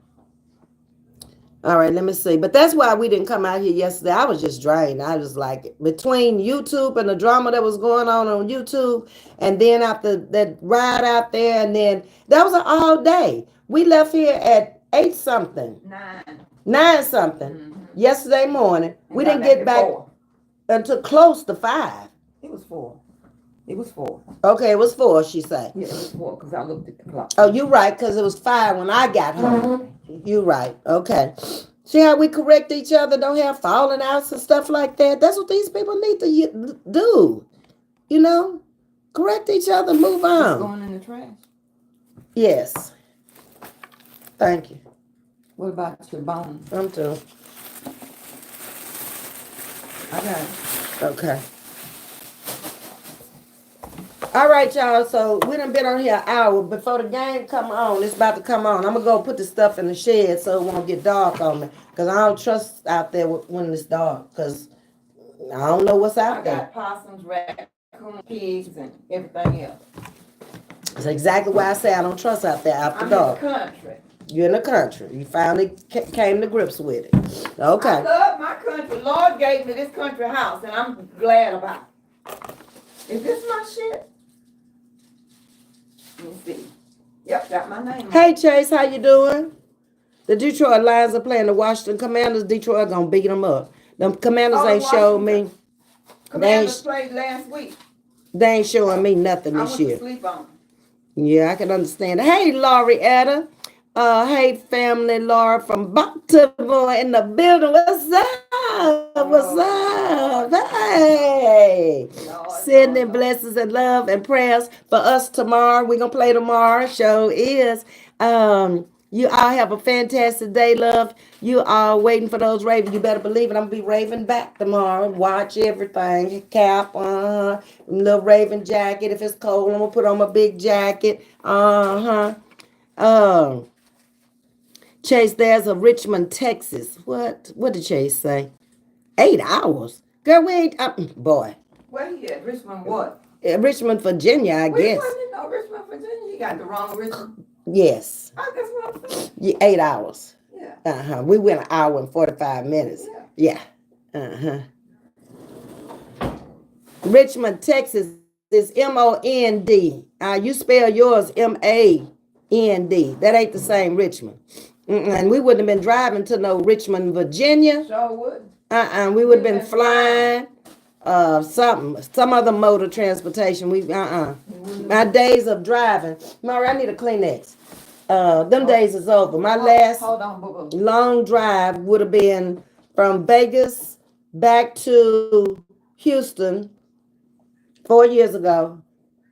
Speaker 2: All right, let me see. But that's why we didn't come out here yesterday. I was just drained. I was like, between YouTube and the drama that was going on YouTube, and then after that ride out there, and then that was an all day. We left here at 8 something. 9 something.
Speaker 1: Mm-hmm.
Speaker 2: Yesterday morning.
Speaker 1: And
Speaker 2: we didn't get back
Speaker 1: 4.
Speaker 2: until close to 5.
Speaker 1: It was 4. It was 4.
Speaker 2: Okay, it was 4, she said.
Speaker 1: Yeah, it was 4 because I looked at the clock.
Speaker 2: Oh, you're right, because it was 5 when I got home. You're right. Okay. See how we correct each other, don't have falling outs and stuff like that? That's what these people need to do. Correct each other, move on.
Speaker 1: It's going in the trash.
Speaker 2: Yes. Thank you.
Speaker 1: What about your bones?
Speaker 2: I'm too.
Speaker 1: I got it.
Speaker 2: Okay. All right, y'all. So we done been on here an hour. Before the game come on, it's about to come on. I'm going to go put the stuff in the shed so it won't get dark on me. Because I don't trust out there when it's dark. Because I don't know what's out there.
Speaker 1: I got possums, raccoons, pigs, and everything else.
Speaker 2: That's exactly why I say I don't trust out there after dark.
Speaker 1: I'm in the country.
Speaker 2: You're in the country. You finally came to grips with it. Okay.
Speaker 1: I love my country. Lord gave me this country house, and I'm glad about it. Is this my shit? Let me see. Yep, got my name.
Speaker 2: Hey, Chase, how you doing? The Detroit Lions are playing the Washington Commanders. Detroit gonna beat them up. The Commanders ain't showed me.
Speaker 1: Commanders played last week.
Speaker 2: They ain't showing me nothing this year.
Speaker 1: I went to sleep on.
Speaker 2: Yeah, I can understand. Hey, Laurie Etta. Hey, family, Laura from Baltimore in the building. What's up? What's up? Hey. Sending blessings and love and prayers for us tomorrow. We're going to play tomorrow. Show is. You all have a fantastic day, love. You all waiting for those ravens. You better believe it. I'm going to be raving back tomorrow. Watch everything. Cap, little raven jacket. If it's cold, I'm going to put on my big jacket. Chase, there's a Richmond, Texas. What did Chase say? 8 hours? Girl, we ain't, boy.
Speaker 1: Where you at? Richmond what?
Speaker 2: Richmond, Virginia, I guess.
Speaker 1: No, Richmond, Virginia. You got the wrong Richmond.
Speaker 2: Yes.
Speaker 1: Oh, that's what I'm saying.
Speaker 2: Yeah, 8 hours.
Speaker 1: Yeah.
Speaker 2: We went an hour and 45 minutes.
Speaker 1: Yeah.
Speaker 2: Richmond, Texas is M-O-N-D. You spell yours M-A-N-D. That ain't the same Richmond. And we wouldn't have been driving to no Richmond, Virginia.
Speaker 1: Sure would.
Speaker 2: We would have been flying. Some other mode of transportation. My days of driving. Mari, I need a Kleenex. Them days is over. My last long drive would have been from Vegas back to Houston 4 years ago.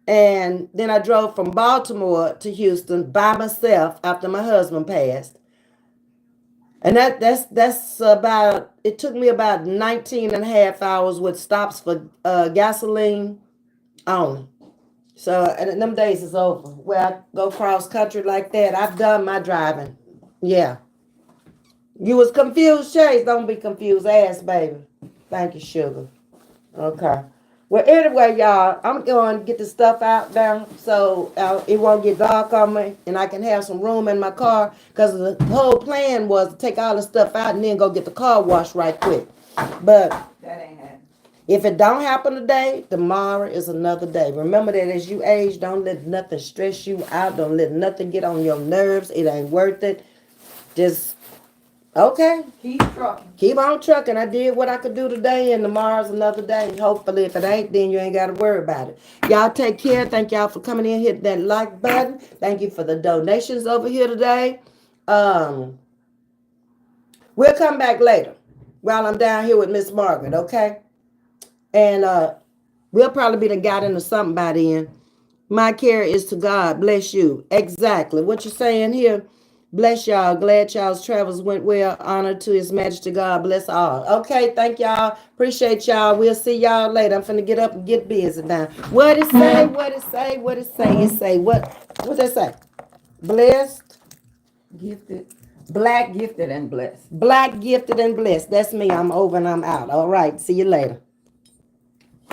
Speaker 2: And then I drove from Baltimore to Houston by myself after my husband passed. And that's about, it took me about 19 and a half hours with stops for gasoline only. So, and them days is over. Where I go cross country like that, I've done my driving. Yeah. You was confused, Chase? Don't be confused. Ass, baby. Thank you, sugar. Okay. Well, anyway, y'all, I'm going to get the stuff out there so it won't get dark on me and I can have some room in my car, because the whole plan was to take all the stuff out and then go get the car washed right quick. But
Speaker 1: that ain't happening.
Speaker 2: If it don't happen today, tomorrow is another day. Remember that as you age, don't let nothing stress you out. Don't let nothing get on your nerves. It ain't worth it. Just Okay.
Speaker 1: Keep trucking.
Speaker 2: Keep on trucking. I did what I could do today, and tomorrow's another day. Hopefully, if it ain't, then you ain't got to worry about it. Y'all take care. Thank y'all for coming in. Hit that like button. Thank you for the donations over here today. We'll come back later while I'm down here with Miss Margaret, okay? And we'll probably be the got into something by then. My care is to God. Bless you. Exactly. What you saying here? Bless y'all. Glad y'all's travels went well. Honor to His Majesty God. Bless all. Okay, thank y'all. Appreciate y'all. We'll see y'all later. I'm finna get up and get busy now. What it say? What it say? What it say? It say what? What's that say? Blessed,
Speaker 1: Gifted. Black, gifted, and blessed.
Speaker 2: black, gifted, and blessed. That's me. I'm over and I'm out. All right. See you later.